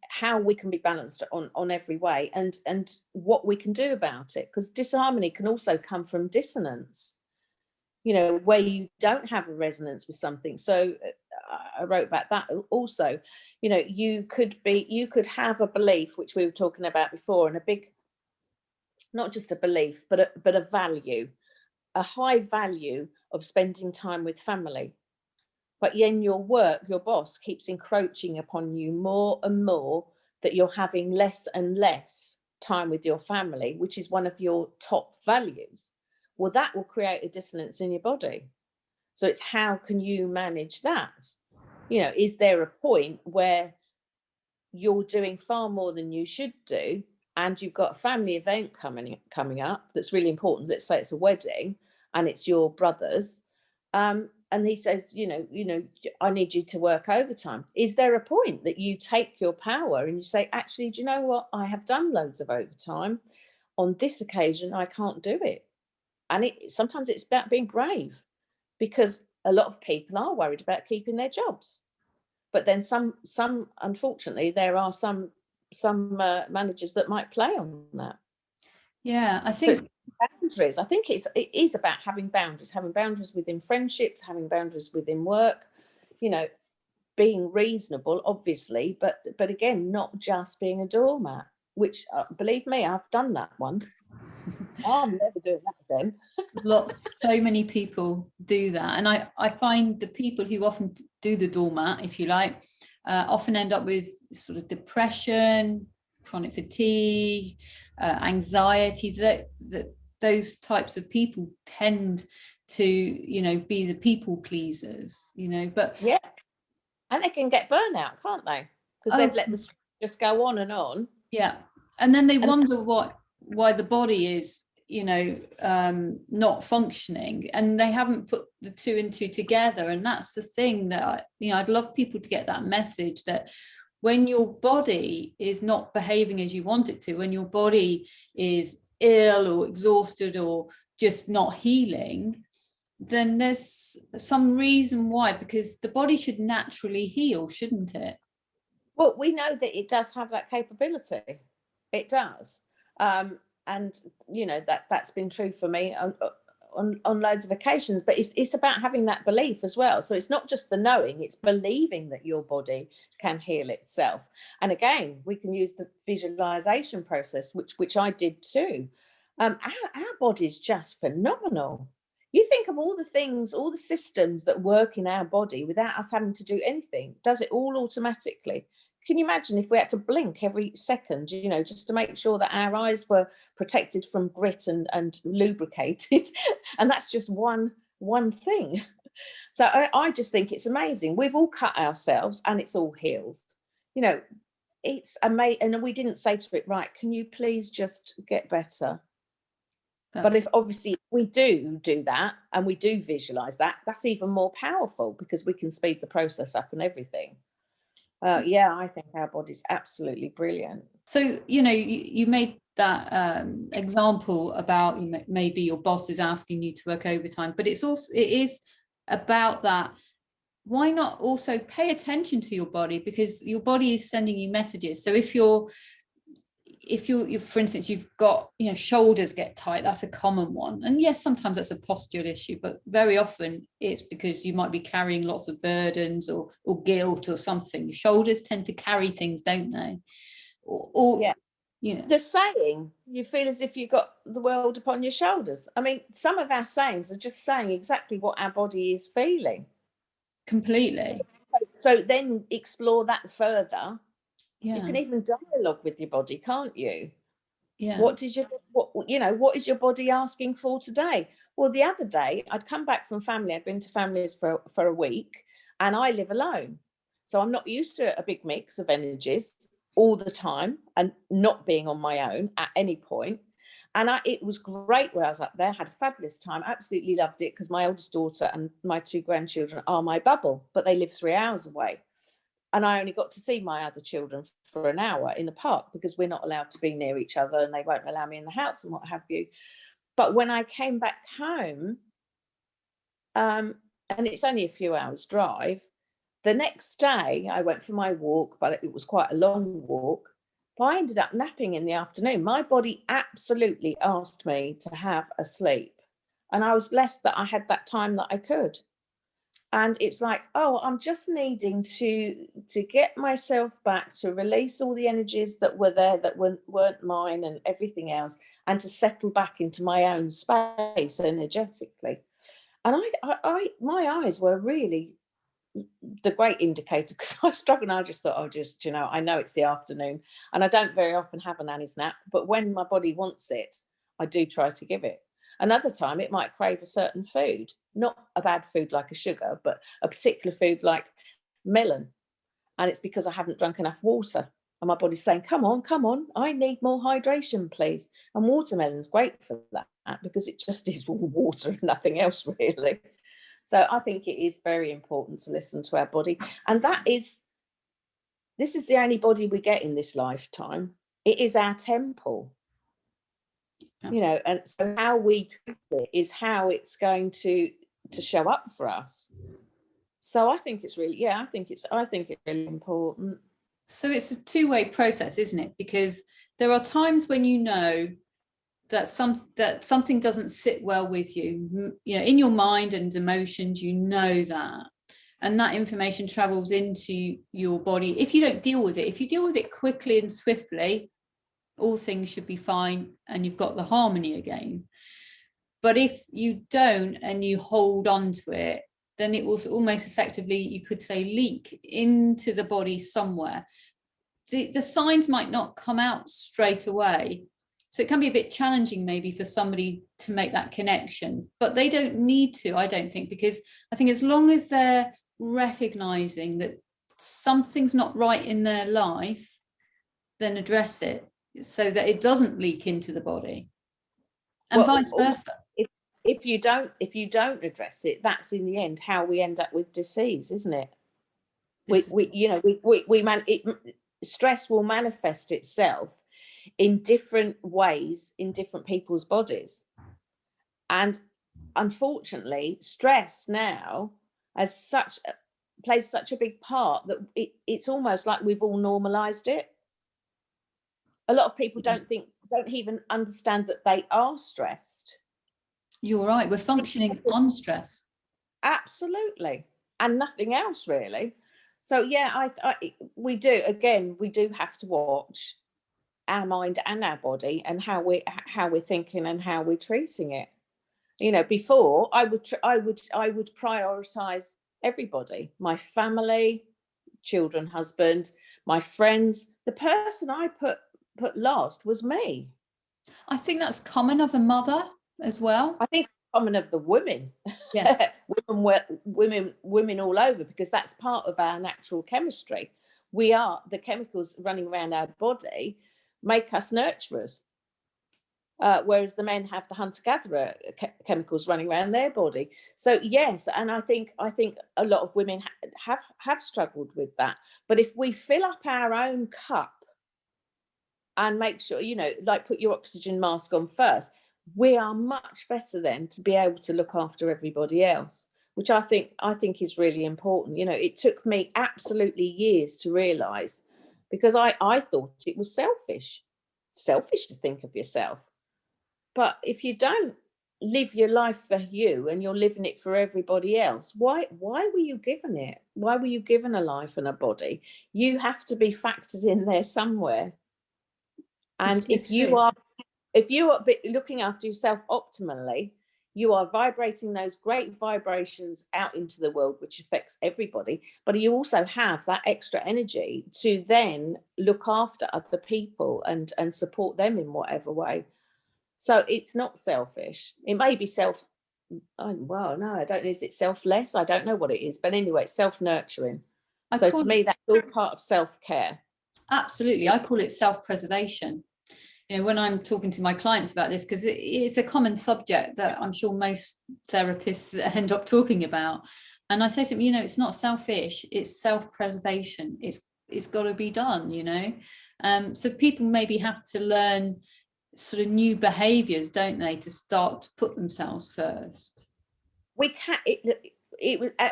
How we can be balanced on every way, and what we can do about it. Because disharmony can also come from dissonance. Where you don't have a resonance with something. So I wrote about that also. You could have a belief, which we were talking about before, and a big, not just a belief, but a value, a high value of spending time with family. But then your work, your boss keeps encroaching upon you more and more, that you're having less and less time with your family, which is one of your top values. Well, that will create a dissonance in your body. So it's how can you manage that? Is there a point where you're doing far more than you should do, and you've got a family event coming up that's really important? Let's say it's a wedding and it's your brother's, and he says, I need you to work overtime. Is there a point that you take your power and you say, actually, do you know what? I have done loads of overtime. On this occasion, I can't do it. And sometimes it's about being brave, because a lot of people are worried about keeping their jobs. But then some unfortunately, there are some managers that might play on that. Yeah, I think boundaries. I think it is about having boundaries within friendships, having boundaries within work, being reasonable, obviously, but again, not just being a doormat, which believe me, I've done that one. I'm never doing that again. so many people do that, and I find the people who often do the doormat, if you like, often end up with sort of depression, chronic fatigue, anxiety. That those types of people tend to be the people pleasers, but yeah, and they can get burnout, can't they? Because they've let the stress just go on and on. Yeah, and then they wonder why the body is not functioning, and they haven't put the two and two together. And that's the thing that I'd love people to get that message, that when your body is not behaving as you want it to, when your body is ill or exhausted or just not healing, then there's some reason why, because the body should naturally heal, shouldn't it? Well, we know that it does have that capability. It does. And that's been true for me on loads of occasions, but it's about having that belief as well. So it's not just the knowing, it's believing that your body can heal itself. And again, we can use the visualization process, which I did too. Our body's just phenomenal. You think of all the things, all the systems that work in our body without us having to do anything. Does it all automatically. Can you imagine if we had to blink every second, just to make sure that our eyes were protected from grit and lubricated? And that's just one thing. So I just think it's amazing. We've all cut ourselves and it's all healed. It's amazing. And we didn't say to it, right, can you please just get better? But if obviously we do that and we do visualize that, that's even more powerful because we can speed the process up and everything. Yeah, I think our body's absolutely brilliant. So, you made that example about maybe your boss is asking you to work overtime, but it is about that. Why not also pay attention to your body, because your body is sending you messages. So if you're for instance, you've got, shoulders get tight, that's a common one. And yes, sometimes that's a postural issue, but very often it's because you might be carrying lots of burdens or guilt or something. Your shoulders tend to carry things, don't they? The saying, you feel as if you've got the world upon your shoulders. I mean, some of our sayings are just saying exactly what our body is feeling. Completely. So then explore that further. Yeah. You can even dialogue with your body, can't you? Yeah. What is your body asking for today? Well, the other day I'd come back from family. I'd been to families for a week, and I live alone. So I'm not used to a big mix of energies all the time and not being on my own at any point. And it was great where I was up there, had a fabulous time, absolutely loved it, because my oldest daughter and my 2 grandchildren are my bubble, but they live 3 hours away. And I only got to see my other children for an hour in the park because we're not allowed to be near each other and they won't allow me in the house and what have you. But when I came back home, and it's only a few hours drive, the next day I went for my walk, but it was quite a long walk. But I ended up napping in the afternoon. My body absolutely asked me to have a sleep. And I was blessed that I had that time that I could. And it's like, I'm just needing to get myself back, to release all the energies that were there that weren't mine and everything else, and to settle back into my own space energetically. And my eyes were really the great indicator, because I struggled and I just thought, I know it's the afternoon and I don't very often have a nanny's nap, but when my body wants it, I do try to give it. Another time it might crave a certain food, not a bad food like a sugar, but a particular food like melon. And it's because I haven't drunk enough water. And my body's saying, come on, I need more hydration, please. And watermelon's great for that because it just is water and nothing else really. So I think it is very important to listen to our body. And this is the only body we get in this lifetime. It is our temple. Absolutely. And so how we treat it is how it's going to show up for us. So I think it's really, I think it's really important. So it's a two-way process, isn't it? Because there are times when that something doesn't sit well with you, in your mind and emotions, that. And that information travels into your body. If you don't deal with it, if you deal with it quickly and swiftly, all things should be fine and you've got the harmony again. But if you don't and you hold on to it, then it will almost effectively, you could say, leak into the body somewhere. The signs might not come out straight away. So it can be a bit challenging maybe for somebody to make that connection, but they don't need to, I don't think, because I think as long as they're recognizing that something's not right in their life, then address it so that it doesn't leak into the body, and vice versa. If you don't address it, that's in the end how we end up with disease, isn't it? Stress will manifest itself in different ways in different people's bodies, and unfortunately stress now plays such a big part that it's almost like we've all normalized it. A lot of people don't even understand that they are stressed. You're right, we're functioning on stress. Absolutely. And nothing else really. So we do have to watch our mind and our body and how we're thinking and how we're treating it. Before I would prioritize everybody, my family, children, husband, my friends. The person I put last was me. I think that's common of a mother as well. I think common of the women. Yes. women all over, because that's part of our natural chemistry. The chemicals running around our body make us nurturers. whereas the men have the hunter-gatherer chemicals running around their body. So yes, and I think a lot of women have struggled with that. But if we fill up our own cup and make sure, like put your oxygen mask on first, we are much better then to be able to look after everybody else, which I think is really important. It took me absolutely years to realize, because I thought it was selfish to think of yourself. But if you don't live your life for you and you're living it for everybody else, why were you given it? Why were you given a life and a body? You have to be factored in there somewhere. And if you are looking after yourself optimally, you are vibrating those great vibrations out into the world, which affects everybody. But you also have that extra energy to then look after other people and support them in whatever way. So it's not selfish. It may be no, I don't know. Is it selfless? I don't know what it is. But anyway, it's self-nurturing. So to me, that's all part of self-care. Absolutely. I call it self-preservation. When I'm talking to my clients about this, because it's a common subject that I'm sure most therapists end up talking about. And I say to them, it's not selfish, it's self-preservation. It's got to be done, So people maybe have to learn sort of new behaviors, don't they, to start to put themselves first. We can't.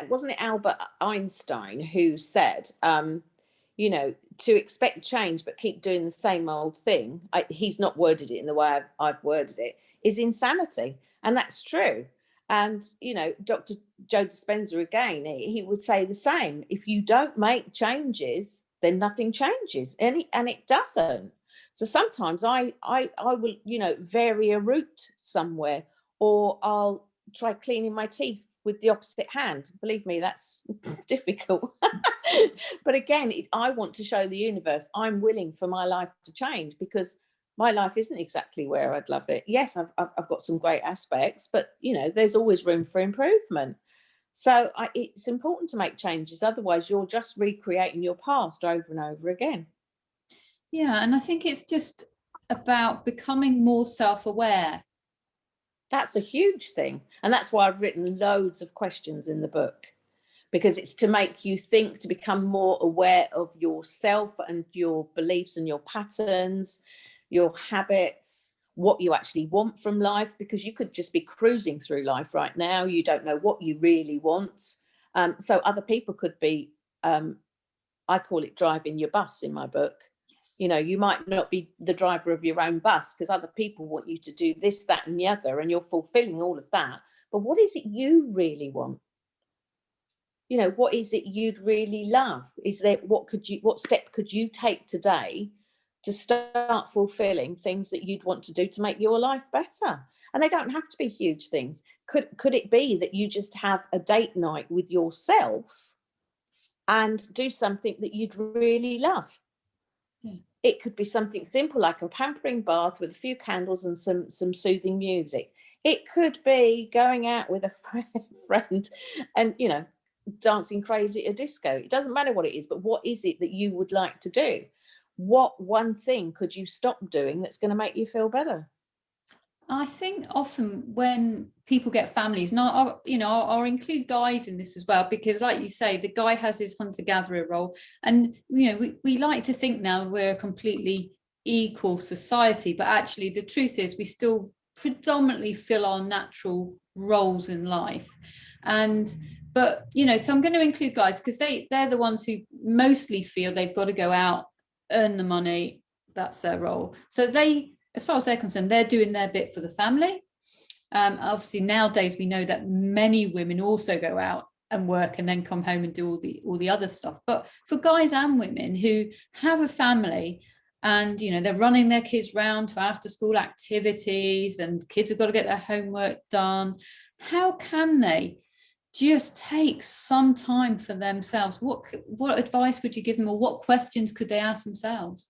Wasn't it Albert Einstein who said, to expect change but keep doing the same old thing? He's not worded it in the way I've worded it, is insanity, and that's true. And Dr. Joe Dispenza, again, he would say the same. If you don't make changes, then nothing changes, and it doesn't. So sometimes I will, vary a route somewhere, or I'll try cleaning my teeth with the opposite hand. Believe me, that's difficult. But again, I want to show the universe I'm willing for my life to change, because my life isn't exactly where I'd love it. Yes, I've got some great aspects, but there's always room for improvement. So it's important to make changes. Otherwise, you're just recreating your past over and over again. Yeah, and I think it's just about becoming more self-aware. That's a huge thing. And that's why I've written loads of questions in the book, because it's to make you think, to become more aware of yourself and your beliefs and your patterns, your habits, what you actually want from life, because you could just be cruising through life right now. You don't know what you really want. So other people could be, I call it driving your bus in my book. You might not be the driver of your own bus, because other people want you to do this, that, and the other, and you're fulfilling all of that. But what is it you really want? What is it you'd really love? Is there, what step could you take today to start fulfilling things that you'd want to do to make your life better? And they don't have to be huge things. Could it be that you just have a date night with yourself and do something that you'd really love? Yeah. It could be something simple, like a pampering bath with a few candles and some soothing music. It could be going out with a friend and, dancing crazy at a disco. It doesn't matter what it is, but what is it that you would like to do? What one thing could you stop doing that's going to make you feel better? I think often when people get families, and I'll include guys in this as well, because like you say, the guy has his hunter-gatherer role, and we like to think now we're a completely equal society, but actually the truth is we still predominantly fill our natural roles in life. But so I'm going to include guys, because they're the ones who mostly feel they've got to go out, earn the money, that's their role. So they, as far as they're concerned, they're doing their bit for the family. Obviously nowadays we know that many women also go out and work and then come home and do all the other stuff. But for guys and women who have a family and they're running their kids round to after school activities, and kids have got to get their homework done, how can they just take some time for themselves? What advice would you give them, or what questions could they ask themselves?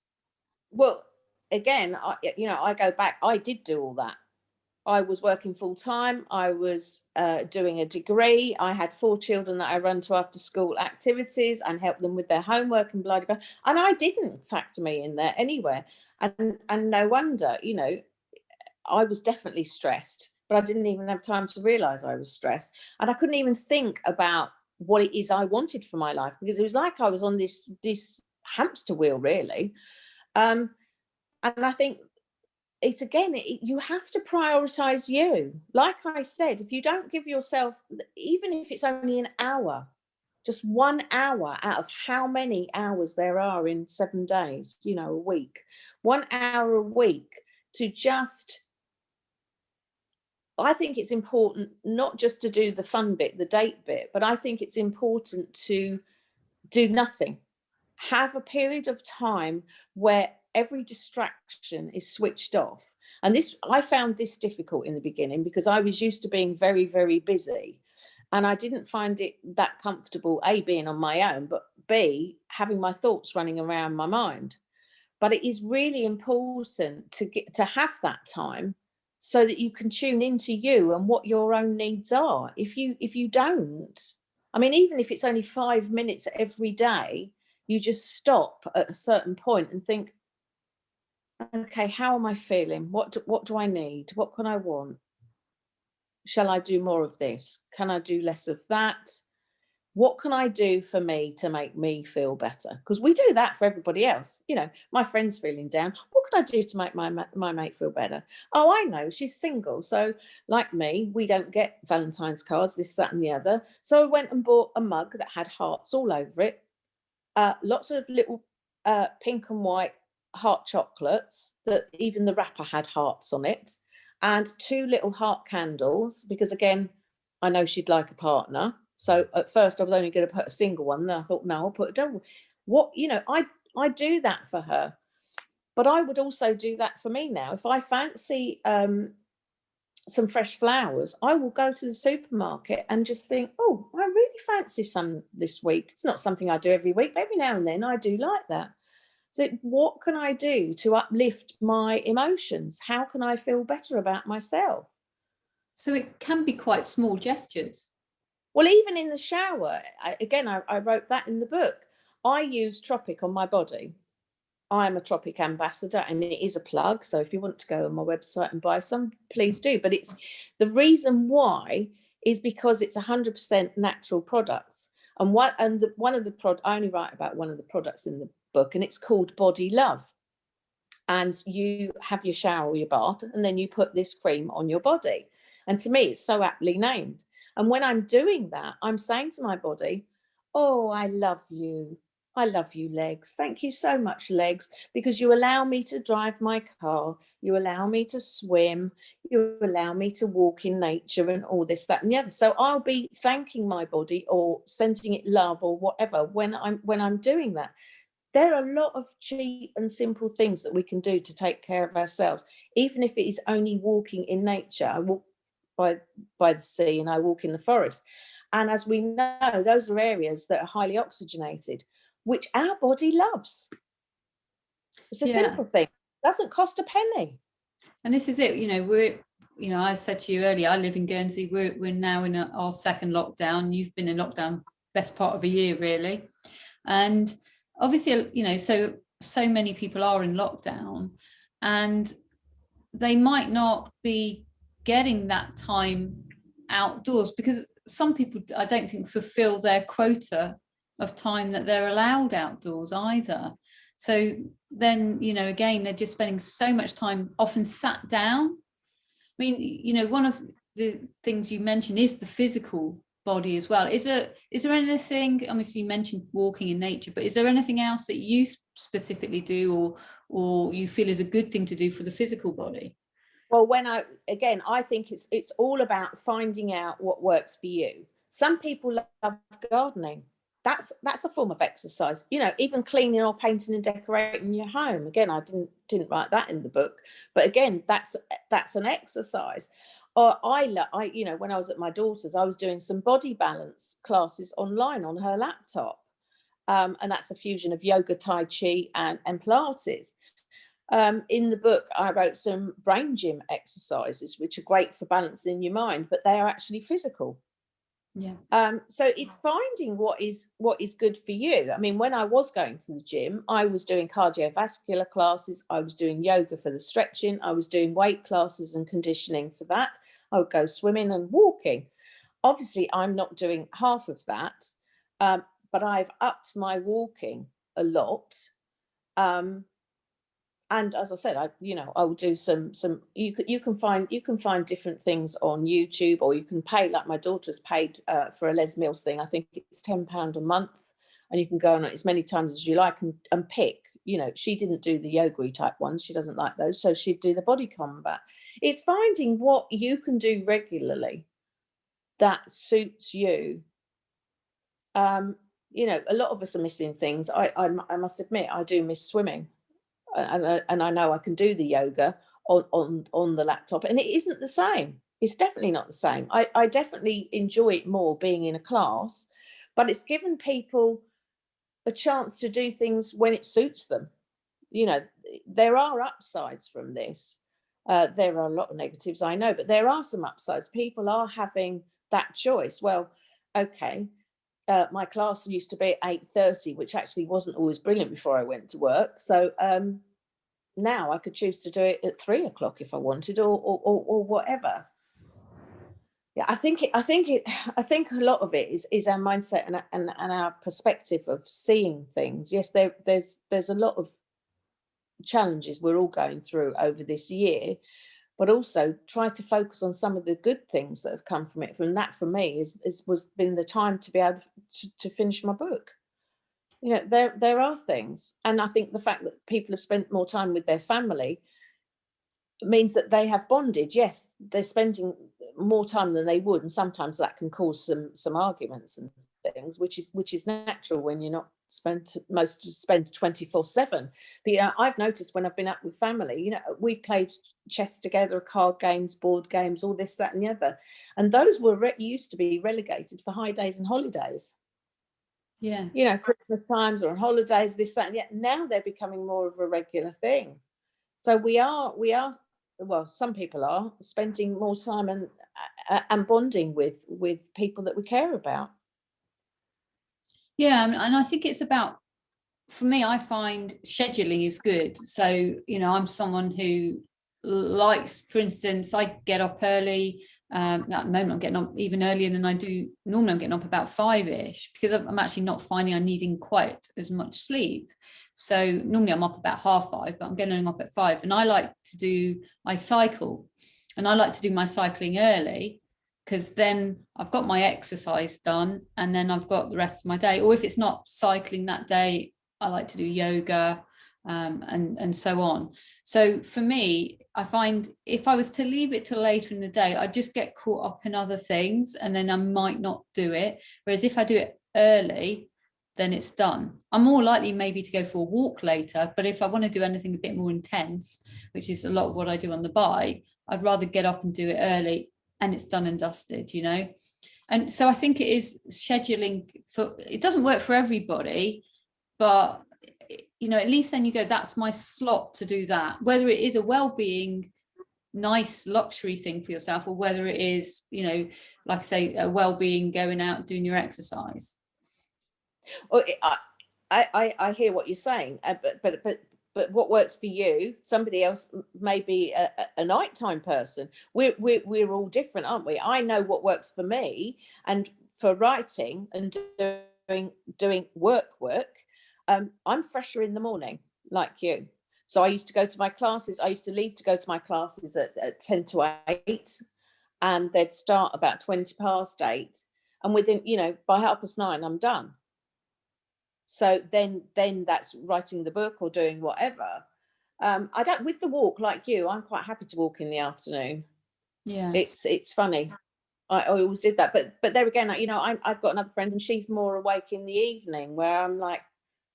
Well, again, I go back, I did do all that. I was working full time. I was doing a degree. I had 4 children that I run to after school activities and help them with their homework and blah, blah, blah. And I didn't factor me in there anywhere. And no wonder, I was definitely stressed, but I didn't even have time to realize I was stressed. And I couldn't even think about what it is I wanted for my life, because it was like I was on this hamster wheel, really. And I think it's, again, you have to prioritize you. Like I said, if you don't give yourself, even if it's only an hour, just 1 hour out of how many hours there are in 7 days, you know, a week, 1 hour a week to just, I think it's important not just to do the fun bit, the date bit, but I think it's important to do nothing. Have a period of time where every distraction is switched off. And this, I found this difficult in the beginning, because I was used to being very, very busy. And I didn't find it that comfortable, A, being on my own, but B, having my thoughts running around my mind. But it is really important to have that time, so that you can tune into you and what your own needs are. If you don't, I mean, even if it's only 5 minutes every day, you just stop at a certain point and think, okay, how am I feeling? What do I need? What can I want? Shall I do more of this? Can I do less of that? What can I do for me to make me feel better? Because we do that for everybody else. You know, my friend's feeling down. What can I do to make my mate feel better? Oh, I know, she's single. So like me, we don't get Valentine's cards, this, that, and the other. So I went and bought a mug that had hearts all over it. Lots of little pink and white heart chocolates, that even the wrapper had hearts on it, and 2 little heart candles, because again, I know she'd like a partner. So at first I was only going to put a single one, then I thought, no, I'll put a double. What, you know, I do that for her, but I would also do that for me now. If I fancy some fresh flowers, I will go to the supermarket and just think, oh, I really fancy some this week. It's not something I do every week, but every now and then I do like that. So what can I do to uplift my emotions? How can I feel better about myself? So it can be quite small gestures. Well, even in the shower, I wrote that in the book. I use Tropic on my body. I'm a Tropic ambassador, and it is a plug. So if you want to go on my website and buy some, please do. But it's, the reason why is because it's 100% natural products. And one of the I only write about one of the products in the book, and it's called Body Love. And you have your shower or your bath, and then you put this cream on your body. And to me, it's so aptly named. And when I'm doing that, I'm saying to my body, oh, I love you. I love you, legs. Thank you so much, legs, because you allow me to drive my car. You allow me to swim. You allow me to walk in nature and all this, that, and the other. So I'll be thanking my body or sending it love or whatever when I'm doing that. There are a lot of cheap and simple things that we can do to take care of ourselves, even if it is only walking in nature. I walk by the sea and I walk in the forest. And as we know, those are areas that are highly oxygenated, which our body loves. It's a simple thing. It doesn't cost a penny. And this is it, I said to you earlier, I live in Guernsey. We're now in our second lockdown. You've been in lockdown best part of a year, really. And obviously, so many people are in lockdown, and they might not be getting that time outdoors, because some people, I don't think, fulfill their quota of time that they're allowed outdoors either. So then, again, they're just spending so much time often sat down. I mean, one of the things you mentioned is the physical body as well. Is there anything, obviously you mentioned walking in nature, but is there anything else that you specifically do or you feel is a good thing to do for the physical body? Well, I think it's all about finding out what works for you. Some people love gardening. That's a form of exercise. Even cleaning or painting and decorating your home. Again, I didn't write that in the book, but again, that's an exercise. Or when I was at my daughter's, I was doing some body balance classes online on her laptop, and that's a fusion of yoga, tai chi, and Pilates. In the book, I wrote some brain gym exercises, which are great for balancing your mind, but they are actually physical. So it's finding what is good for you. I mean, when I was going to the gym, I was doing cardiovascular classes, I was doing yoga for the stretching, I was doing weight classes and conditioning for that. I would go swimming and walking. Obviously, I'm not doing half of that, but I've upped my walking a lot. And as I said, I will do some. You can find different things on YouTube, or you can pay. Like my daughter's paid for a Les Mills thing. I think it's £10 a month, and you can go on it as many times as you like and pick. She didn't do the yoga type ones. She doesn't like those, so she'd do the body combat. It's finding what you can do regularly that suits you. A lot of us are missing things. I must admit, I do miss swimming. And I know I can do the yoga on the laptop, and it isn't the same. It's definitely not the same. I definitely enjoy it more being in a class, but it's given people a chance to do things when it suits them. There are upsides from this. There are a lot of negatives, I know, but there are some upsides. People are having that choice. Well, okay, my class used to be at 8:30, which actually wasn't always brilliant before I went to work. So now I could choose to do it at 3 o'clock if I wanted, or whatever. Yeah, I think a lot of it is our mindset and our perspective of seeing things. Yes, there's a lot of challenges we're all going through over this year, but also try to focus on some of the good things that have come from it. From that, for me, was been the time to be able to finish my book. There are things, and I think the fact that people have spent more time with their family means that they have bonded. Yes, they're spending more time than they would, and sometimes that can cause some arguments and things, which is natural when you're not spend 24/7. But I've noticed when I've been out with family, we've played chess together, card games, board games, all this, that, and the other, and those were used to be relegated for high days and holidays. Yeah, Christmas times or on holidays, this, that, and yet now they're becoming more of a regular thing. So we are, well, some people are spending more time and bonding with people that we care about. Yeah, and I think it's about, for me, I find scheduling is good. So, I'm someone who likes, for instance, I get up early. At the moment, I'm getting up even earlier than I do normally. I'm getting up about 5-ish because I'm actually not finding I'm needing quite as much sleep. So normally I'm up about 5:30, but I'm getting up at 5. And I cycle, and I like to do my cycling early, because then I've got my exercise done, and then I've got the rest of my day. Or if it's not cycling that day, I like to do yoga, and so on. So for me, I find if I was to leave it till later in the day, I just get caught up in other things, and then I might not do it. Whereas if I do it early, then it's done. I'm more likely maybe to go for a walk later, but if I want to do anything a bit more intense, which is a lot of what I do on the bike, I'd rather get up and do it early, and it's done and dusted, And so I think it is scheduling. It doesn't work for everybody, but at least then you go, that's my slot to do that, whether it is a well-being, nice luxury thing for yourself, or whether it is, like I say, a well-being, going out doing your exercise. Well, I hear what you're saying, but what works for you, somebody else may be a nighttime person. We're all different, aren't we? I know what works for me, and for writing and doing work. I'm fresher in the morning, like you. So I used to go to my classes. I used to leave to go to my classes at 10 to 8, and they'd start about 20 past 8. And within, by 9:30, I'm done. So then that's writing the book or doing whatever. I don't, with the walk, like you, I'm quite happy to walk in the afternoon. Yeah, it's funny. I always did that, but there again, I've got another friend, and she's more awake in the evening, where I'm like,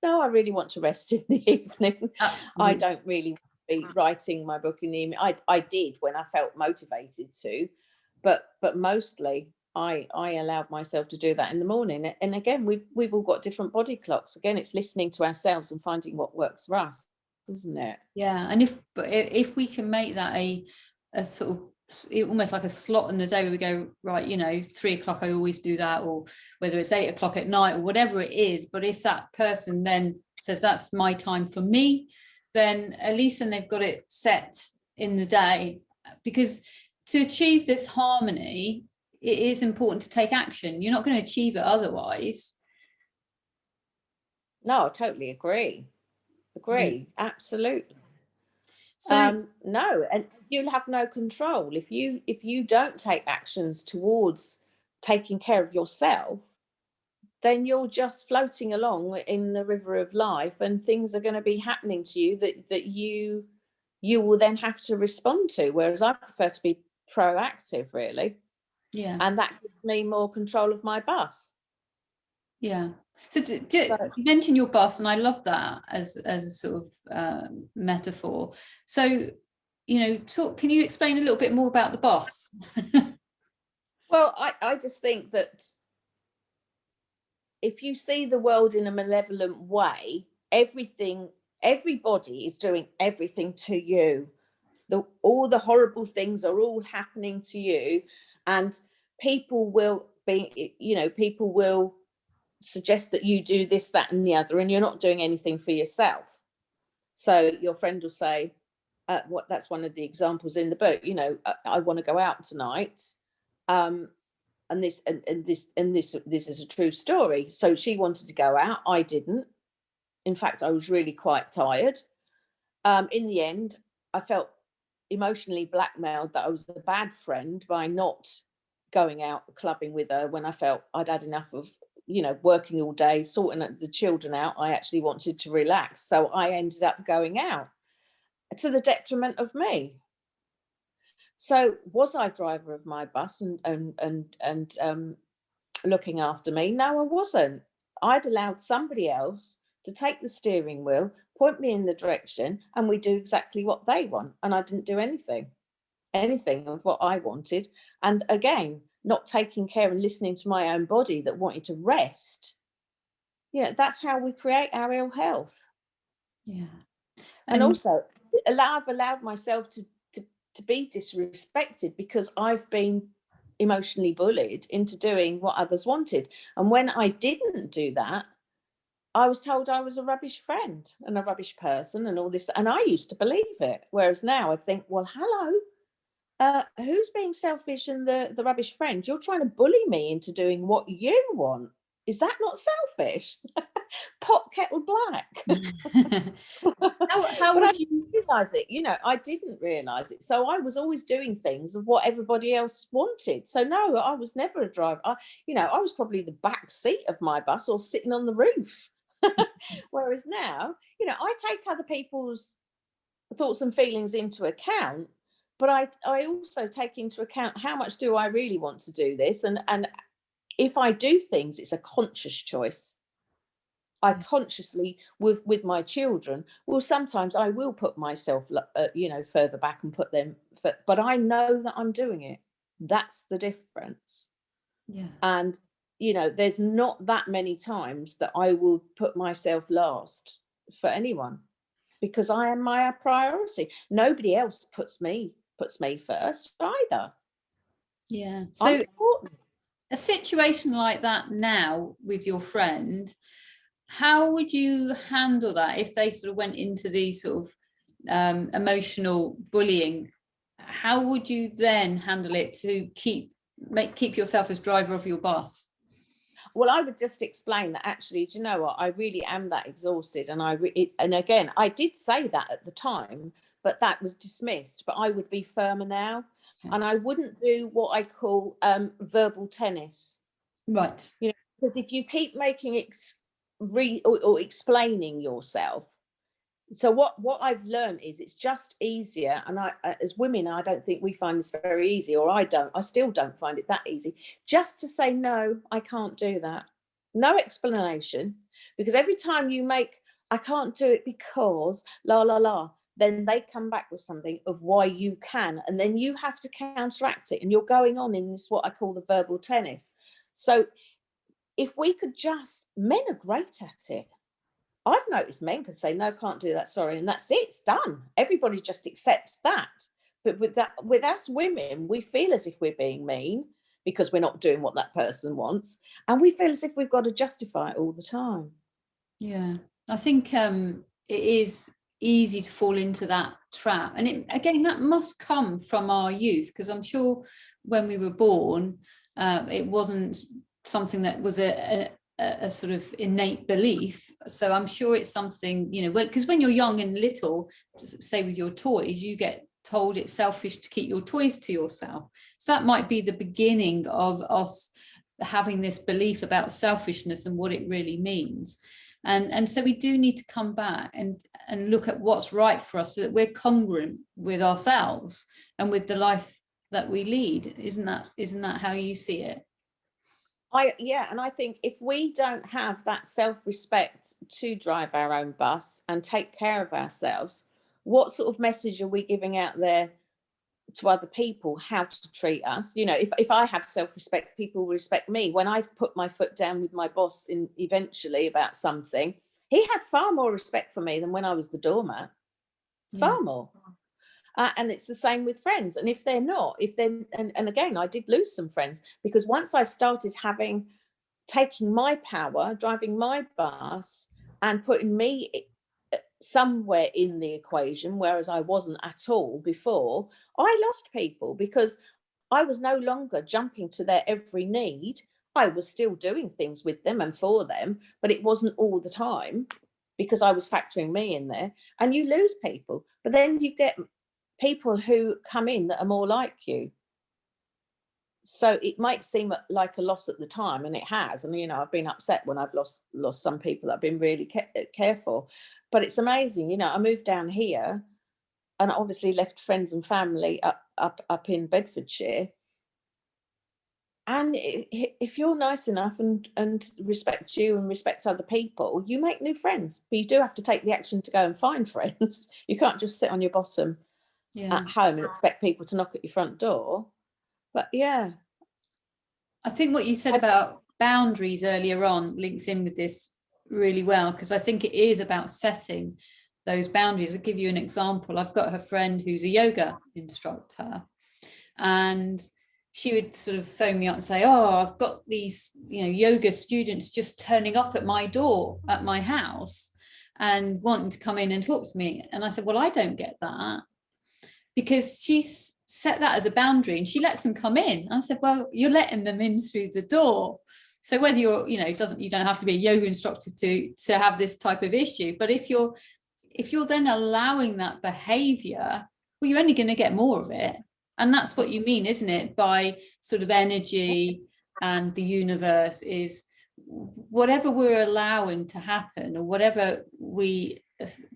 no, I really want to rest in the evening. Absolutely. I don't really be writing my book in the evening. I did when I felt motivated to, but mostly I allowed myself to do that in the morning. And again, we've all got different body clocks. Again, it's listening to ourselves and finding what works for us, isn't it? Yeah, and if we can make that a sort of almost like a slot in the day where we go, right, 3:00 I always do that, or whether it's 8:00 at night or whatever it is. But if that person then says that's my time for me, then at least then they've got it set in the day. Because to achieve this harmony, it is important to take action. You're not going to achieve it otherwise. No, I totally agree. Yeah. Absolutely. So No, and you'll have no control if you don't take actions towards taking care of yourself. Then you're just floating along in the river of life, and things are going to be happening to you that you will then have to respond to. Whereas I prefer to be proactive, really, yeah. and that gives me more control of my bus. Yeah. So you mentioned your bus, and I love that as a sort of metaphor. So, can you explain a little bit more about the bus? Well, I just think that if you see the world in a malevolent way, everybody is doing everything to you. All the horrible things are all happening to you, and people will suggest that you do this, that, and the other, and you're not doing anything for yourself. So your friend will say, that's one of the examples in the book. I want to go out tonight, and this is a true story. So she wanted to go out. I didn't. In fact, I was really quite tired. In the end, I felt emotionally blackmailed that I was a bad friend by not going out clubbing with her when I felt I'd had enough of working all day, sorting the children out. I actually wanted to relax, so I ended up going out to the detriment of me. So was I driver of my bus and looking after me? No, I wasn't. I'd allowed somebody else to take the steering wheel, point me in the direction, and we do exactly what they want. And I didn't do anything of what I wanted. And again, not taking care and listening to my own body that wanted to rest. That's how we create our ill health. Yeah. And also, I've allowed myself to be disrespected because I've been emotionally bullied into doing what others wanted. And when I didn't do that, I was told I was a rubbish friend and a rubbish person and all this. And I used to believe it. Whereas now I think, well, hello, who's being selfish and the rubbish friend? You're trying to bully me into doing what you want. Is that not selfish? Pot kettle black. How would you realize it? I didn't realize it. So I was always doing things of what everybody else wanted. So no, I was never a driver. I was probably the back seat of my bus or sitting on the roof. Whereas now, I take other people's thoughts and feelings into account, but I also take into account how much do I really want to do this, and if I do things, it's a conscious choice. I consciously, with my children, well, sometimes I will put myself, further back and put them, but I know that I'm doing it. That's the difference. Yeah. And, there's not that many times that I will put myself last for anyone because I am my priority. Nobody else puts me first either. Yeah. So a situation like that now with your friend, how would you handle that if they sort of went into the sort of emotional bullying? How would you then handle it to keep yourself as driver of your bus? Well, I would just explain that actually, do you know what? I really am that exhausted. And and again, I did say that at the time, but that was dismissed. But I would be firmer now. Okay. And I wouldn't do what I call verbal tennis. Right. Because if you keep making or explaining yourself. So what I've learned is it's just easier. And as women, I don't think we find this very easy, or I still don't find it that easy, just to say, no, I can't do that. No explanation, because every time you make, I can't do it because la, la, la, then they come back with something of why you can. And then you have to counteract it. And you're going on in this, what I call the verbal tennis. So if we could men are great at it. I've noticed men can say, no, can't do that, sorry. And that's it, it's done. Everybody just accepts that. But with us women, we feel as if we're being mean because we're not doing what that person wants, and we feel as if we've got to justify it all the time. Yeah, I think it is easy to fall into that trap, and again, that must come from our youth, because I'm sure when we were born, it wasn't something that was a sort of innate belief. So I'm sure it's something, you know, because when you're young and little, say with your toys, you get told it's selfish to keep your toys to yourself. So that might be the beginning of us having this belief about selfishness and what it really means. And so we do need to come back and look at what's right for us, so that we're congruent with ourselves and with the life that we lead. Isn't that how you see it? Yeah, and I think if we don't have that self-respect to drive our own bus and take care of ourselves, what sort of message are we giving out there to other people how to treat us? You know, if I have self-respect, people will respect me. When I put my foot down with my boss eventually about something, he had far more respect for me than when I was the doormat. Far more. And it's the same with friends. And if they're not, and again, I did lose some friends, because once I started taking my power, driving my bus and putting me somewhere in the equation, whereas I wasn't at all before, I lost people because I was no longer jumping to their every need. I was still doing things with them and for them, but it wasn't all the time, because I was factoring me in there. And you lose people, but then you get people who come in that are more like you. So it might seem like a loss at the time, and it has. And, you know, I've been upset when I've lost some people that I've been really careful. But it's amazing, you know, I moved down here and obviously left friends and family up in Bedfordshire. And if you're nice enough and respect you and respect other people, you make new friends. But you do have to take the action to go and find friends. You can't just sit on your bottom at home and expect people to knock at your front door. But yeah, I think what you said about boundaries earlier on links in with this really well, because I think it is about setting those boundaries. I'll give you an example. I've got a friend who's a yoga instructor, and she would sort of phone me up and say, oh, I've got these, you know, yoga students just turning up at my door at my house and wanting to come in and talk to me. And I said, well, I don't get that, because she's set that as a boundary and she lets them come in. I said, well, you're letting them in through the door. So whether you're, you know, you don't have to be a yoga instructor to have this type of issue. But if you're then allowing that behavior, well, you're only going to get more of it. And that's what you mean, isn't it? By sort of energy and the universe is whatever we're allowing to happen, or whatever we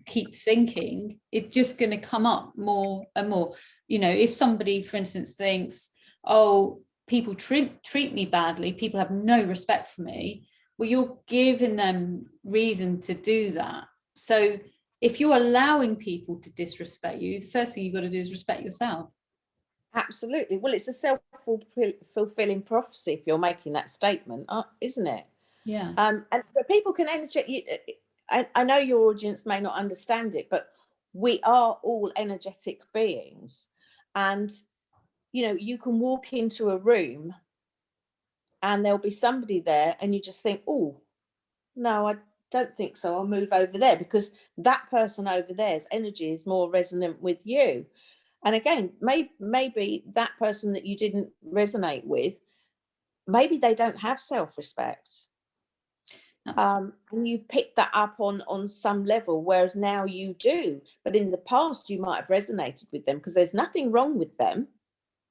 keep thinking, it's just going to come up more and more. You know, if somebody, for instance, thinks, oh, people treat me badly, people have no respect for me, well, you're giving them reason to do that. So if you're allowing people to disrespect you, the first thing you've got to do is respect yourself. Absolutely. Well, it's a self-fulfilling prophecy if you're making that statement, isn't it? Yeah. But people can energetic. I know your audience may not understand it, but we are all energetic beings, and you know, you can walk into a room and there'll be somebody there, and you just think, oh, no, I don't think so. I'll move over there, because that person over there's energy is more resonant with you. And again, maybe that person that you didn't resonate with, maybe they don't have self-respect. And you've picked that up on some level, whereas now you do. But in the past, you might have resonated with them because there's nothing wrong with them.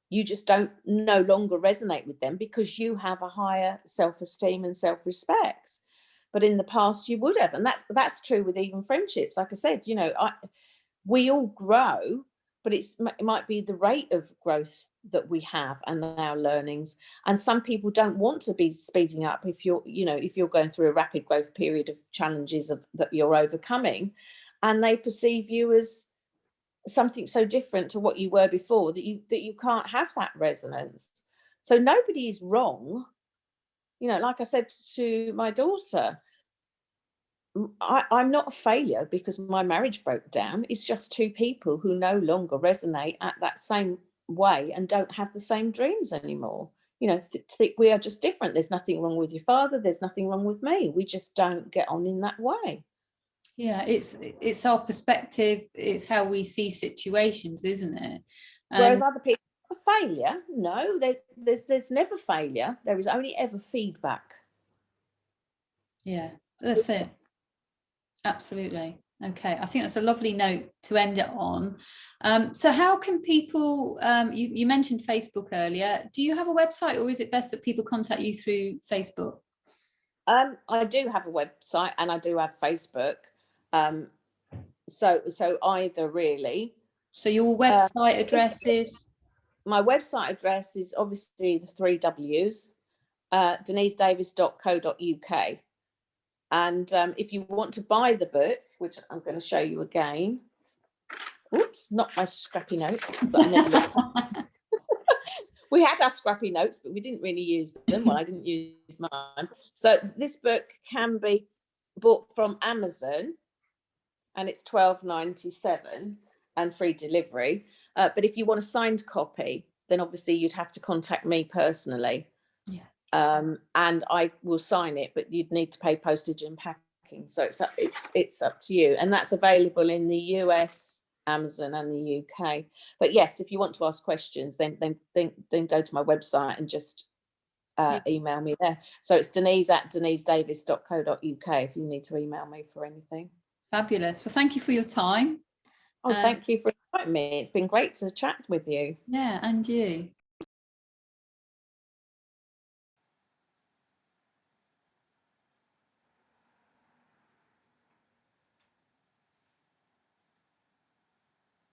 You just don't no longer resonate with them because you have a higher self-esteem and self-respect. But in the past, you would have. And that's true with even friendships. Like I said, you know, we all grow, but it might be the rate of growth that we have and our learnings. And some people don't want to be speeding up if you're going through a rapid growth period of challenges that you're overcoming, and they perceive you as something so different to what you were before that you can't have that resonance. So nobody is wrong. You know, like I said to my daughter, I'm not a failure because my marriage broke down. It's just two people who no longer resonate at that same way and don't have the same dreams anymore. You know, we are just different. There's nothing wrong with your father. There's nothing wrong with me. We just don't get on in that way. Yeah, it's our perspective. It's how we see situations, isn't it? Whereas other people, a failure, no, there's never failure. There is only ever feedback. Yeah, that's it. Absolutely. Okay, I think that's a lovely note to end it on. So how can people, you mentioned Facebook earlier, do you have a website, or is it best that people contact you through Facebook? I do have a website and I do have Facebook. So either really. So your website address is? My website address is obviously the 3 W's, denisedavis.co.uk. And if you want to buy the book, which I'm going to show you again. Oops, not my scrappy notes that I never looked at. We had our scrappy notes, but we didn't really use them. Well, I didn't use mine. So this book can be bought from Amazon, and it's £12.97 and free delivery. But if you want a signed copy, then obviously you'd have to contact me personally. Yeah. And I will sign it, but you'd need to pay postage and packing. So it's up to you. And that's available in the US, Amazon, and the UK. But yes, if you want to ask questions, then go to my website and just email me there. So it's denise@denisedavis.co.uk if you need to email me for anything. Fabulous. Well, thank you for your time. Oh, thank you for inviting me. It's been great to chat with you. Yeah, and you.